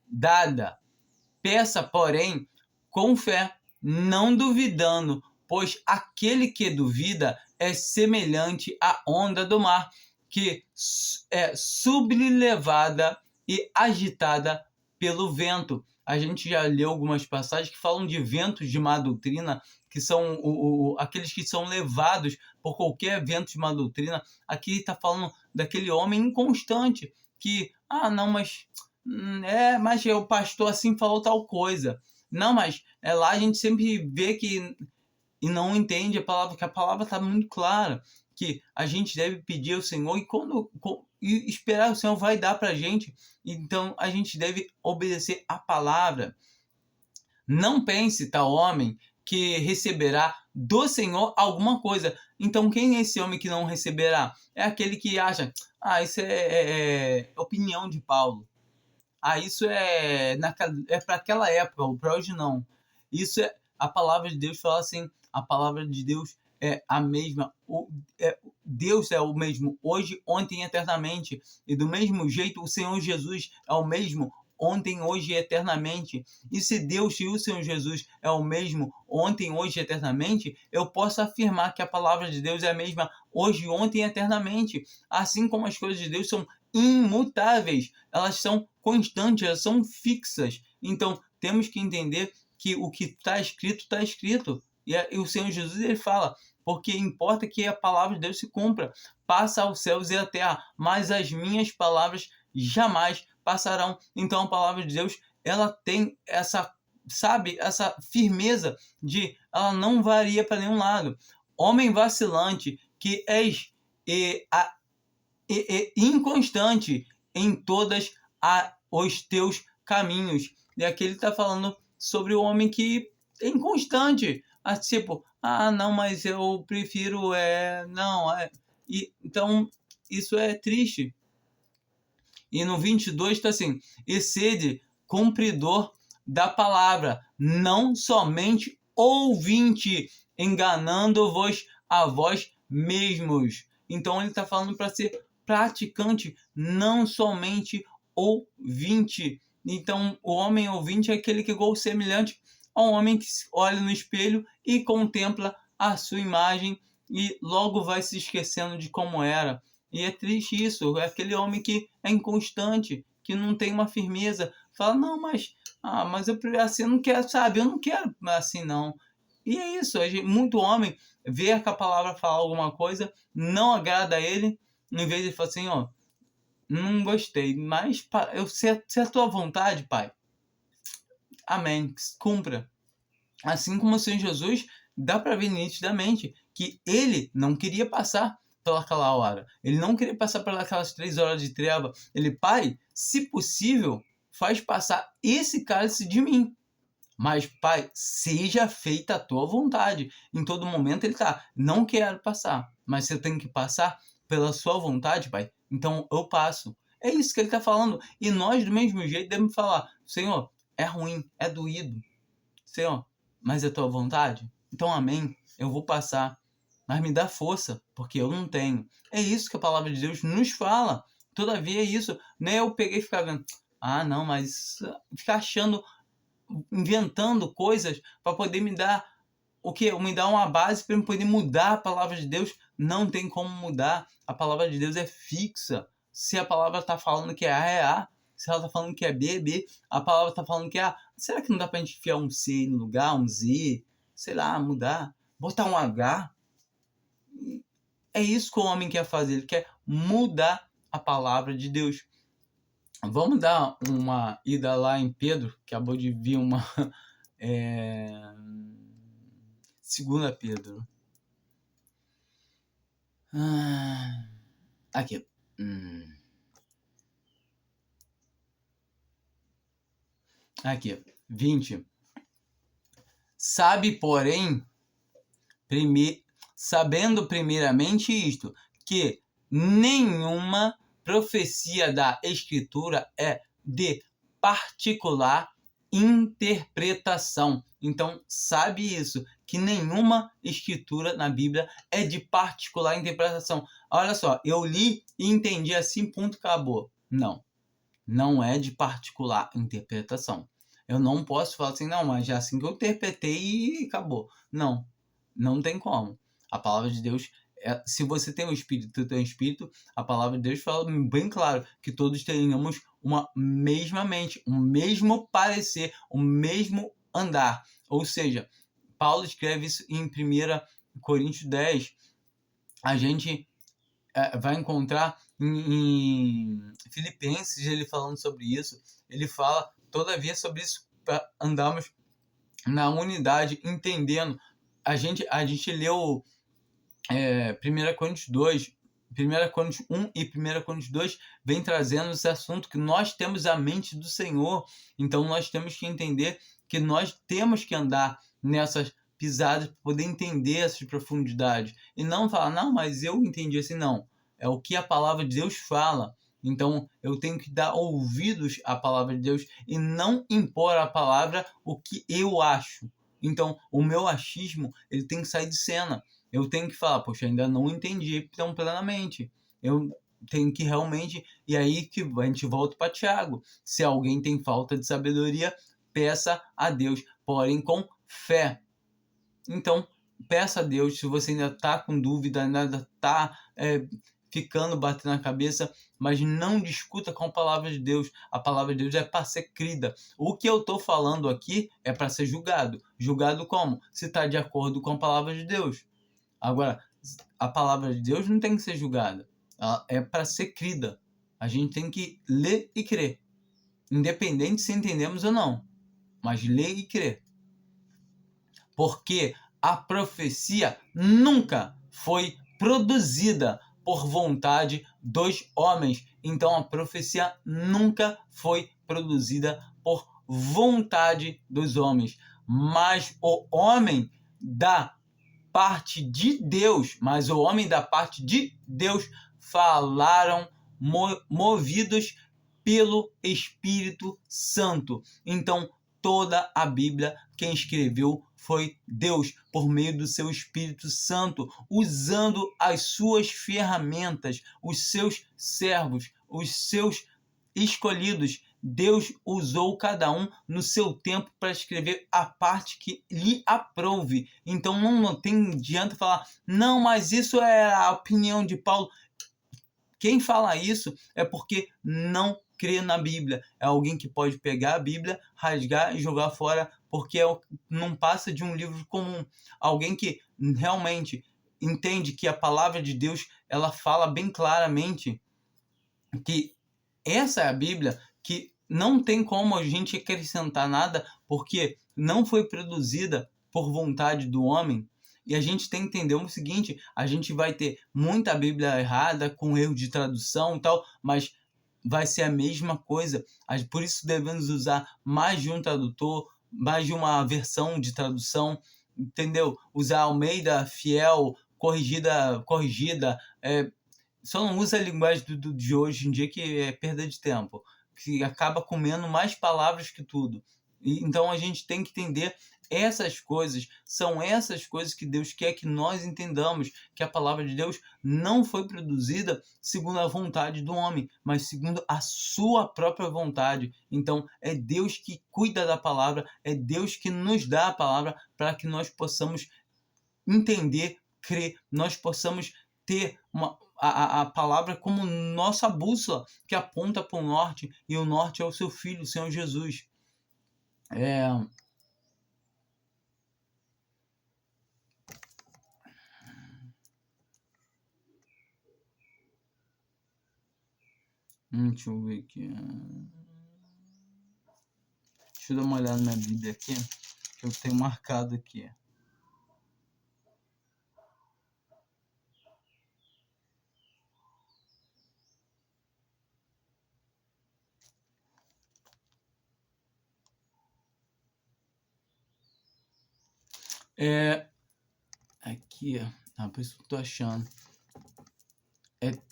dada. Peça, porém, com fé, não duvidando, pois aquele que duvida é semelhante à onda do mar, que é sublevada e agitada pelo vento. A gente já leu algumas passagens que falam de ventos de má doutrina, que são aqueles que são levados por qualquer vento de má doutrina. Aqui está falando daquele homem inconstante, que, mas o pastor assim falou tal coisa. Não, mas lá a gente sempre vê que e não entende a palavra, que a palavra está muito clara, que a gente deve pedir ao Senhor e esperar o Senhor vai dar para a gente. Então a gente deve obedecer a palavra. Não pense tal homem que receberá do Senhor alguma coisa. Então quem é esse homem que não receberá? É aquele que acha, isso é opinião de Paulo. Isso é para aquela época, para hoje não. Isso é a palavra de Deus, fala assim, a palavra de Deus é a mesma. Deus é o mesmo hoje, ontem e eternamente. E do mesmo jeito, o Senhor Jesus é o mesmo ontem, hoje e eternamente. E se Deus e o Senhor Jesus é o mesmo ontem, hoje e eternamente, eu posso afirmar que a palavra de Deus é a mesma hoje, ontem e eternamente. Assim como as coisas de Deus são imutáveis, elas são constantes, elas são fixas. Então, temos que entender que o que está escrito, está escrito. E o Senhor Jesus, ele fala, porque importa que a palavra de Deus se cumpra. Passa aos céus e a terra, mas as minhas palavras jamais passarão. Então, a palavra de Deus, ela tem essa firmeza de ela não varia para nenhum lado. Homem vacilante, que és inconstante em todas os teus caminhos. E aqui ele está falando sobre o homem que é inconstante. Tipo, não, mas eu prefiro, não, então, isso é triste. E no 22 está assim, e sede cumpridor da palavra, não somente ouvinte, enganando-vos a vós mesmos. Então ele está falando para ser praticante, não somente ouvinte. Então o homem ouvinte é aquele que é igual semelhante a um homem que olha no espelho e contempla a sua imagem e logo vai se esquecendo de como era. E é triste isso, é aquele homem que é inconstante, que não tem uma firmeza. Fala, não, mas eu assim, eu não quero, sabe? Eu não quero assim, não. E é isso, muito homem vê que a palavra fala alguma coisa, não agrada a ele, em vez de falar assim, ó, não gostei, mas se é a tua vontade, pai, amém, cumpra. Assim como o Senhor Jesus, dá para ver nitidamente que ele não queria passar pelaquela hora. Ele não queria passar pelas 3 horas de treva. Ele, pai, se possível, faz passar esse cálice de mim. Mas, pai, seja feita a tua vontade. Em todo momento ele tá, não quero passar, mas você tem que passar pela sua vontade, pai. Então eu passo. É isso que ele está falando. E nós, do mesmo jeito, devemos falar, Senhor, é ruim, é doído. Senhor, mas é tua vontade? Então, amém. Eu vou passar. Mas me dá força, porque eu não tenho. É isso que a palavra de Deus nos fala. Todavia é isso. Nem eu peguei e ficar vendo. Não, mas ficar achando, inventando coisas para poder me dar o quê? Me dar uma base para eu poder mudar a palavra de Deus. Não tem como mudar. A palavra de Deus é fixa. Se a palavra está falando que é A, é A. Se ela está falando que é B, é B. A palavra está falando que é A. Será que não dá para a gente enfiar um C no lugar, um Z? Sei lá, mudar. Botar um H. É isso que o homem quer fazer. Ele quer mudar a palavra de Deus. Vamos dar uma ida lá em Pedro, que acabou de vir uma... 2 Pedro. Aqui. Aqui. 20. Sabe, porém, sabendo primeiramente isto, que nenhuma profecia da Escritura é de particular interpretação. Então, sabe isso, que nenhuma escritura na Bíblia é de particular interpretação. Olha só, eu li e entendi assim, ponto, acabou. Não é de particular interpretação. Eu não posso falar assim, não, mas é assim que eu interpretei e acabou. Não tem como. A palavra de Deus, se você tem o Espírito, tem o Espírito, a palavra de Deus fala bem claro que todos tenhamos uma mesma mente, um mesmo parecer, o mesmo andar. Ou seja, Paulo escreve isso em 1 Coríntios 10. A gente vai encontrar em Filipenses ele falando sobre isso. Ele fala todavia sobre isso para andarmos na unidade, entendendo. A gente leu 1 Coríntios 2, 1 Coríntios 1 e 1 Coríntios 2 vem trazendo esse assunto que nós temos a mente do Senhor. Então nós temos que entender que nós temos que andar nessas pisadas para poder entender essas profundidades. E não falar, não, mas eu entendi assim, não. É o que a palavra de Deus fala. Então eu tenho que dar ouvidos à palavra de Deus e não impor à palavra o que eu acho. Então o meu achismo ele tem que sair de cena. Eu tenho que falar, poxa, ainda não entendi tão plenamente. Eu tenho que realmente... E aí que a gente volta para Tiago. Se alguém tem falta de sabedoria, peça a Deus, porém com fé. Então, peça a Deus. Se você ainda está com dúvida, ainda está ficando batendo na cabeça, mas não discuta com a palavra de Deus. A palavra de Deus é para ser crida. O que eu estou falando aqui é para ser julgado. Julgado como? Se está de acordo com a palavra de Deus. Agora, a palavra de Deus não tem que ser julgada. Ela é para ser crida. A gente tem que ler e crer. Independente se entendemos ou não. Mas ler e crer. Porque a profecia nunca foi produzida por vontade dos homens. Então a profecia nunca foi produzida por vontade dos homens, mas o homem da parte de Deus, falaram movidos pelo Espírito Santo. Então, toda a Bíblia, quem escreveu foi Deus, por meio do seu Espírito Santo, usando as suas ferramentas, os seus servos, os seus escolhidos. Deus usou cada um no seu tempo para escrever a parte que lhe aprouve. Então não tem adianta falar, não, mas isso é a opinião de Paulo. Quem fala isso é porque não crê na Bíblia. É alguém que pode pegar a Bíblia, rasgar e jogar fora, porque não passa de um livro comum. Alguém que realmente entende que a palavra de Deus, ela fala bem claramente que essa é a Bíblia, que não tem como a gente acrescentar nada, porque não foi produzida por vontade do homem. E a gente tem que entender o seguinte, a gente vai ter muita Bíblia errada, com erro de tradução e tal, mas vai ser a mesma coisa. Por isso devemos usar mais de um tradutor, mais de uma versão de tradução, entendeu? Usar Almeida, Fiel, corrigida, só não usa a linguagem de hoje em dia, que é perda de tempo, que acaba comendo mais palavras que tudo. Então a gente tem que entender essas coisas, são essas coisas que Deus quer que nós entendamos, que a palavra de Deus não foi produzida segundo a vontade do homem, mas segundo a sua própria vontade. Então é Deus que cuida da palavra, é Deus que nos dá a palavra para que nós possamos entender, crer, nós possamos ter a palavra como nossa bússola, que aponta para o norte, e o norte é o seu Filho, o Senhor Jesus. Deixa eu ver aqui. Deixa eu dar uma olhada na Bíblia aqui, que eu tenho marcado aqui. Aqui, por isso que eu tô achando. É 2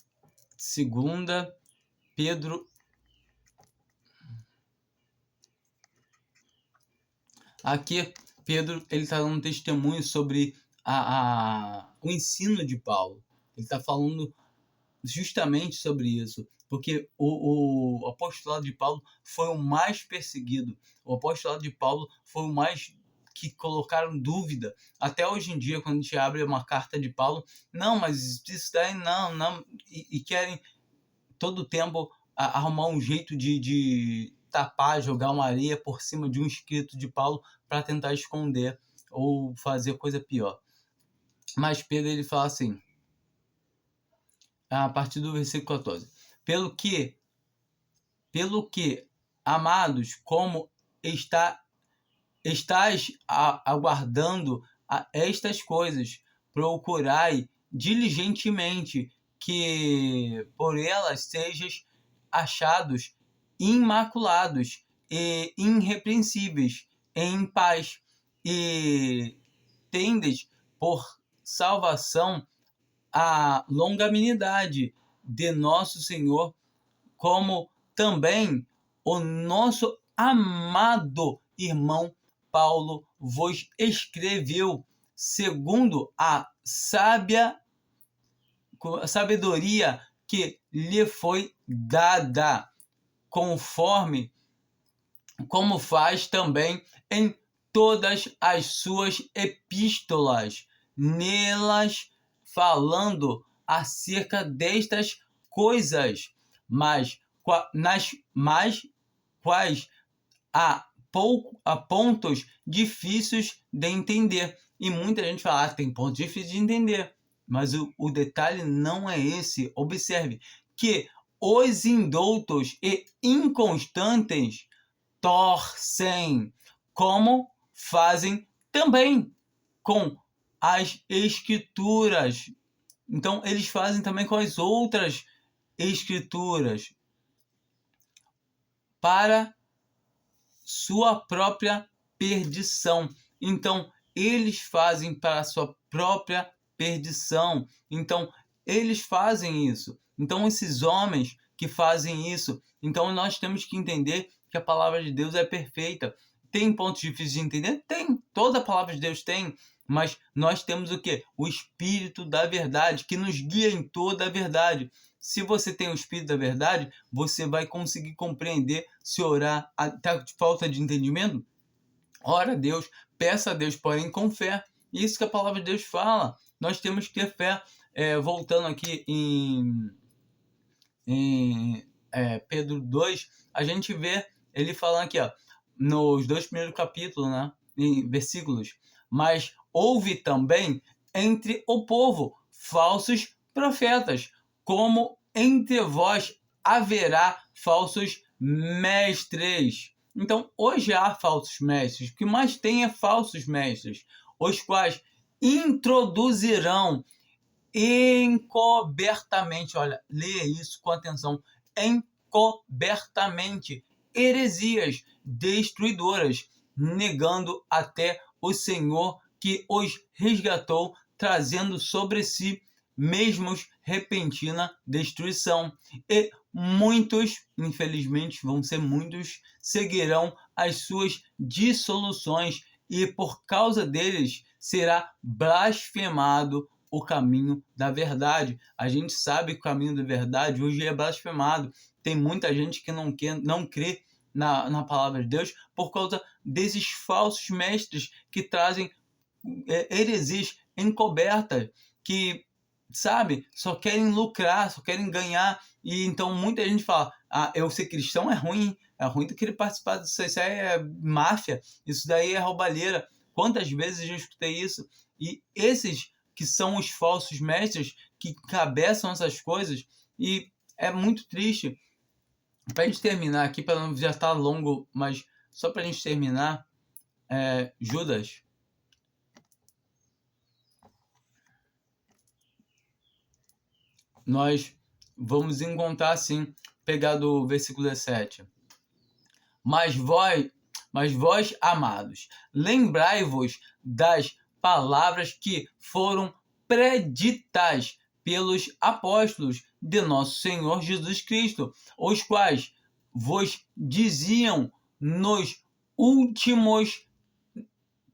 Pedro. Aqui, Pedro, ele está dando testemunho sobre o ensino de Paulo. Ele está falando justamente sobre isso, porque o apostolado de Paulo foi o mais perseguido. O apostolado de Paulo foi o mais que colocaram dúvida. Até hoje em dia, quando a gente abre uma carta de Paulo, não, mas isso daí não, e querem todo tempo arrumar um jeito de tapar, jogar uma areia por cima de um escrito de Paulo para tentar esconder ou fazer coisa pior. Mas Pedro, ele fala assim, a partir do versículo 14. Pelo que, amados, como estás aguardando estas coisas, procurai diligentemente que por elas sejas achados imaculados e irrepreensíveis em paz, e tendes por salvação a longanimidade de nosso Senhor, como também o nosso amado irmão Paulo vos escreveu, segundo a sabedoria que lhe foi dada, conforme como faz também em todas as suas epístolas, nelas falando acerca destas coisas, mas nas quais há pontos difíceis de entender. E muita gente fala, tem pontos difíceis de entender. Mas o detalhe não é esse. Observe que os indoutos e inconstantes torcem, como fazem também com as escrituras. Então, eles fazem também com as outras escrituras, para sua própria perdição. Então, eles fazem para a sua própria perdição. Então, eles fazem isso. Então, esses homens que fazem isso, então nós temos que entender que a palavra de Deus é perfeita. Tem pontos difíceis de entender? Tem. Toda a palavra de Deus tem. Mas nós temos o quê? O Espírito da verdade, que nos guia em toda a verdade. Se você tem o Espírito da verdade, você vai conseguir compreender. Se orar, está de falta de entendimento, ora a Deus, peça a Deus, porém com fé. Isso que a palavra de Deus fala. Nós temos que ter fé. Voltando aqui em Pedro 2, a gente vê ele falando aqui, ó, nos 2 primeiros capítulos, né, em versículos. Mas houve também entre o povo falsos profetas, como entre vós haverá falsos mestres. Então, hoje há falsos mestres. O que mais tem é falsos mestres, os quais introduzirão encobertamente, olha, leia isso com atenção, encobertamente, heresias destruidoras, negando até o Senhor que os resgatou, trazendo sobre si mesmos repentina destruição. E muitos, infelizmente, vão ser muitos, seguirão as suas dissoluções, e por causa deles será blasfemado o caminho da verdade. A gente sabe que o caminho da verdade hoje é blasfemado. Tem muita gente que não crê na palavra de Deus por causa desses falsos mestres que trazem heresias encobertas, que, sabe, só querem lucrar, só querem ganhar. E então muita gente fala, eu ser cristão é ruim tu querer participar disso, isso aí é máfia, isso daí é roubalheira. Quantas vezes eu já escutei isso? E esses que são os falsos mestres que cabeçam essas coisas, e é muito triste. Para a gente terminar aqui, para não já estar longo, mas só para a gente terminar, Judas. Nós vamos encontrar assim, pegar do versículo 17. Mas vós, amados, lembrai-vos das palavras que foram preditas pelos apóstolos de nosso Senhor Jesus Cristo, os quais vos diziam: nos últimos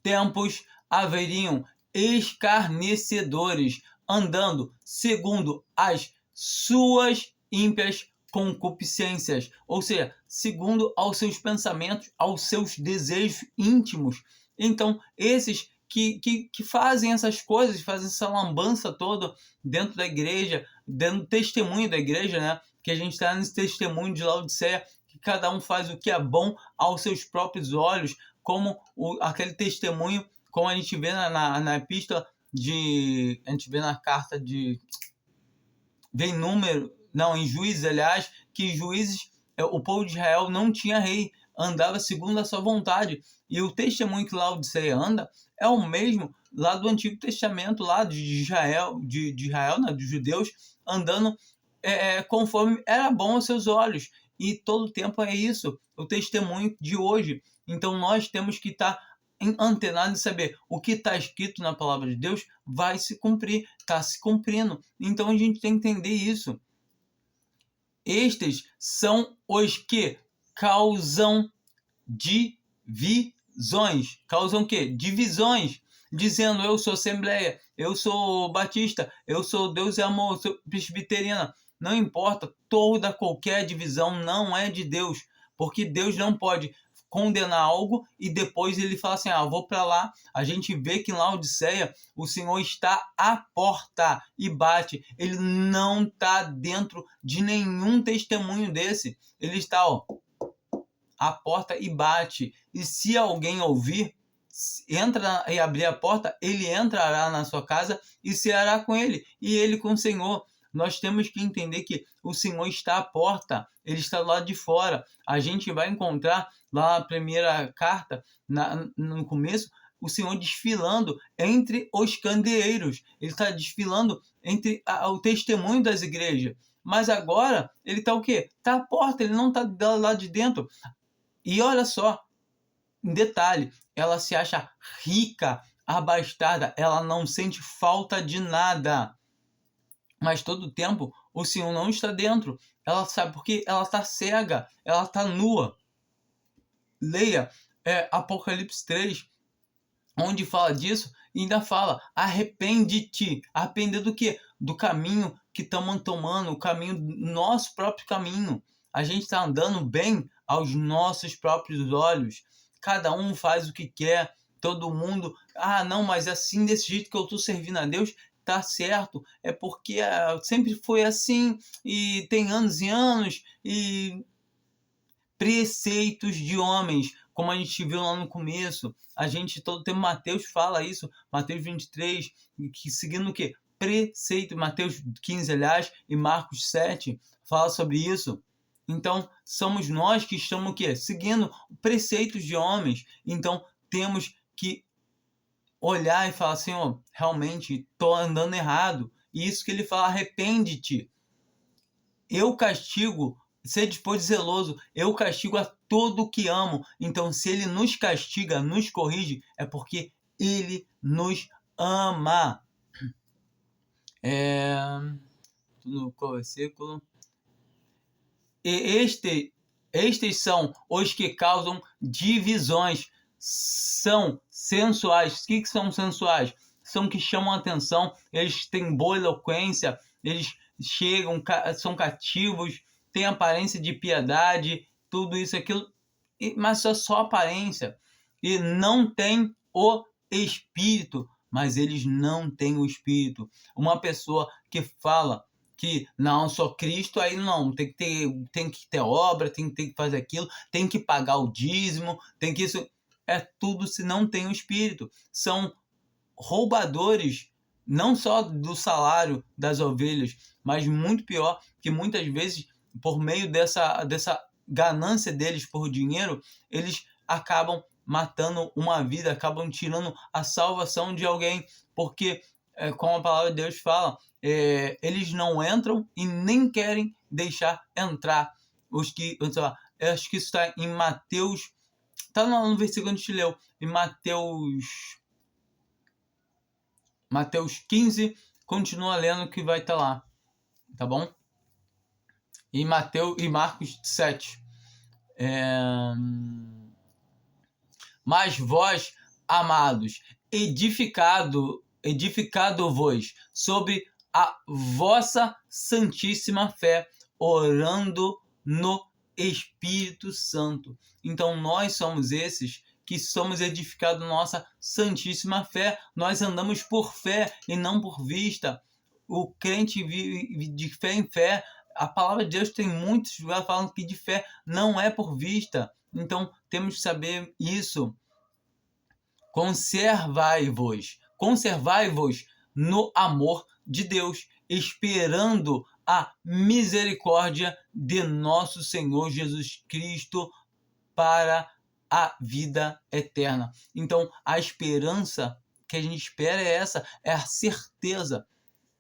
tempos haveriam escarnecedores, andando segundo as suas ímpias concupiscências, ou seja, segundo aos seus pensamentos, aos seus desejos íntimos. Então, esses que fazem essas coisas, fazem essa lambança toda dentro da igreja, dando testemunho da igreja, né? Que a gente está nesse testemunho de Laodiceia, que cada um faz o que é bom aos seus próprios olhos, como aquele testemunho, como a gente vê na epístola a gente vê na carta de... em Juízes, aliás, que Juízes, o povo de Israel não tinha rei, andava segundo a sua vontade. E o testemunho que Laodiceia anda é o mesmo lá do Antigo Testamento, lá de Israel, né, dos judeus, andando conforme era bom aos seus olhos. E todo o tempo é isso, o testemunho de hoje. Então nós temos que estar antenado e saber o que está escrito na palavra de Deus vai se cumprir, está se cumprindo. Então a gente tem que entender isso. Estes são os que causam divisões. Causam o quê? Divisões. Dizendo: eu sou Assembleia, eu sou Batista, eu sou Deus e Amor, eu sou Presbiteriana. Não importa, qualquer divisão não é de Deus. Porque Deus não pode condenar algo e depois ele fala assim: vou para lá. A gente vê que em Laodiceia o Senhor está à porta e bate. Ele não está dentro de nenhum testemunho desse. Ele está à porta e bate. E se alguém ouvir, entra e abrir a porta, ele entrará na sua casa e ceará com ele, e ele com o Senhor. Nós temos que entender que o Senhor está à porta, ele está lá de fora. A gente vai encontrar lá na primeira carta, no começo, o Senhor desfilando entre os candeeiros. Ele está desfilando entre o testemunho das igrejas. Mas agora, ele está o quê? Está à porta, ele não está lá de dentro. E olha só, detalhe, ela se acha rica, abastada, ela não sente falta de nada. Mas todo o tempo o Senhor não está dentro. Ela sabe porque ela está cega, ela está nua. Leia Apocalipse 3, onde fala disso, e ainda fala: arrepende-te. Arrepender do quê? Do caminho que estamos tomando, o caminho, nosso próprio caminho. A gente está andando bem aos nossos próprios olhos. Cada um faz o que quer, todo mundo. Ah, não, mas assim, desse jeito que eu estou servindo a Deus, tá certo. É porque sempre foi assim, e tem anos e anos, e preceitos de homens, como a gente viu lá no começo. A gente todo tempo, Mateus fala isso, Mateus 23, que seguindo o quê? Preceito, Mateus 15, aliás, e Marcos 7, fala sobre isso. Então, somos nós que estamos o quê? Seguindo preceitos de homens. Então, temos que olhar e falar assim, ó, realmente estou andando errado. E isso que ele fala, arrepende-te. Eu castigo, sede pois zeloso, eu castigo a todo que amo. Então, se ele nos castiga, nos corrige, é porque ele nos ama. No versículo? E estes são os que causam divisões, são sensuais. O que são sensuais? São que chamam a atenção, eles têm boa eloquência, eles chegam, são cativos, têm aparência de piedade, tudo isso, aquilo, mas é só aparência. E não tem o Espírito, mas eles não têm o Espírito. Uma pessoa que fala que não, só Cristo, aí não, tem que ter obra, tem que fazer aquilo, tem que pagar o dízimo, tem que isso. É tudo se não tem o Espírito. São roubadores, não só do salário das ovelhas, mas muito pior, que muitas vezes, por meio dessa ganância deles por dinheiro, eles acabam matando uma vida, acabam tirando a salvação de alguém, porque, como a palavra de Deus fala, eles não entram e nem querem deixar entrar. Acho que isso está em Mateus, está no versículo que a gente leu, em Mateus 15, continua lendo que vai estar lá, tá bom? E Marcos 7. Mas vós, amados, edificado-vos sobre a vossa santíssima fé, orando no Espírito Santo. Então nós somos esses que somos edificados na nossa santíssima fé. Nós andamos por fé e não por vista. O crente vive de fé em fé. A palavra de Deus tem muitos lugares falando que de fé não é por vista. Então temos que saber isso. Conservai-vos no amor de Deus, esperando a misericórdia de nosso Senhor Jesus Cristo para a vida eterna. Então, a esperança que a gente espera é essa, é a certeza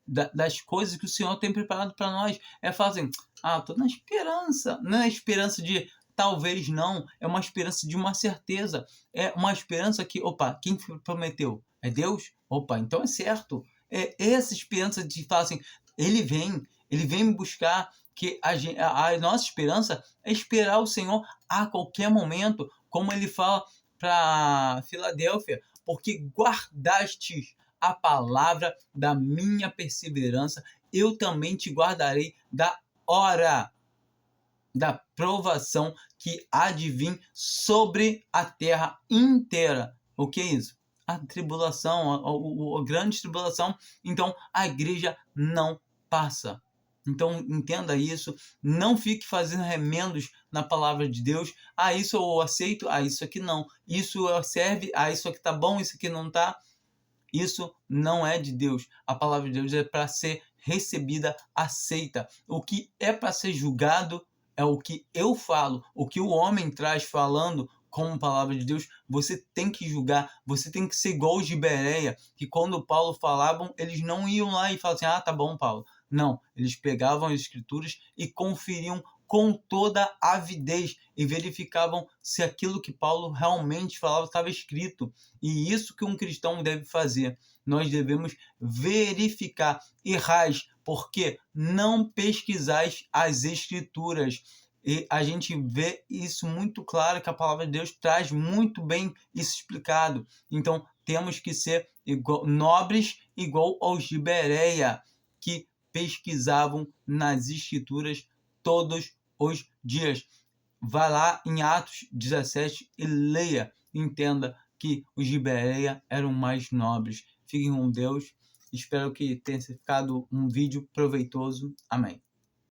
das coisas que o Senhor tem preparado para nós. É falar assim, estou na esperança. Não é esperança de talvez não, é uma esperança de uma certeza. É uma esperança que, quem prometeu? É Deus? Então é certo. É essa esperança de falar assim, ele vem me buscar, que a nossa esperança é esperar o Senhor a qualquer momento, como ele fala para Filadélfia, porque guardaste a palavra da minha perseverança, eu também te guardarei da hora da provação que há de vir sobre a terra inteira. O que é isso? A tribulação, a grande tribulação. Então, a igreja não passa. Então, entenda isso. Não fique fazendo remendos na palavra de Deus. Isso eu aceito. Isso aqui não. Isso serve. Isso aqui tá bom. Isso aqui não tá. Isso não é de Deus. A palavra de Deus é para ser recebida, aceita. O que é para ser julgado é o que eu falo. O que o homem traz falando como palavra de Deus, você tem que julgar. Você tem que ser igual os de Bereia, que quando Paulo falavam, eles não iam lá e falavam assim, tá bom, Paulo. Não, eles pegavam as escrituras e conferiam com toda avidez e verificavam se aquilo que Paulo realmente falava estava escrito. E isso que um cristão deve fazer. Nós devemos verificar. Errais, porque não pesquisais as Escrituras. E a gente vê isso muito claro, que a palavra de Deus traz muito bem isso explicado. Então, temos que ser nobres igual aos de Bereia, que pesquisavam nas Escrituras todos os dias. Vá lá em Atos 17 e leia, entenda que os de Bereia eram mais nobres. Fiquem com Deus. Espero que tenha ficado um vídeo proveitoso. Amém.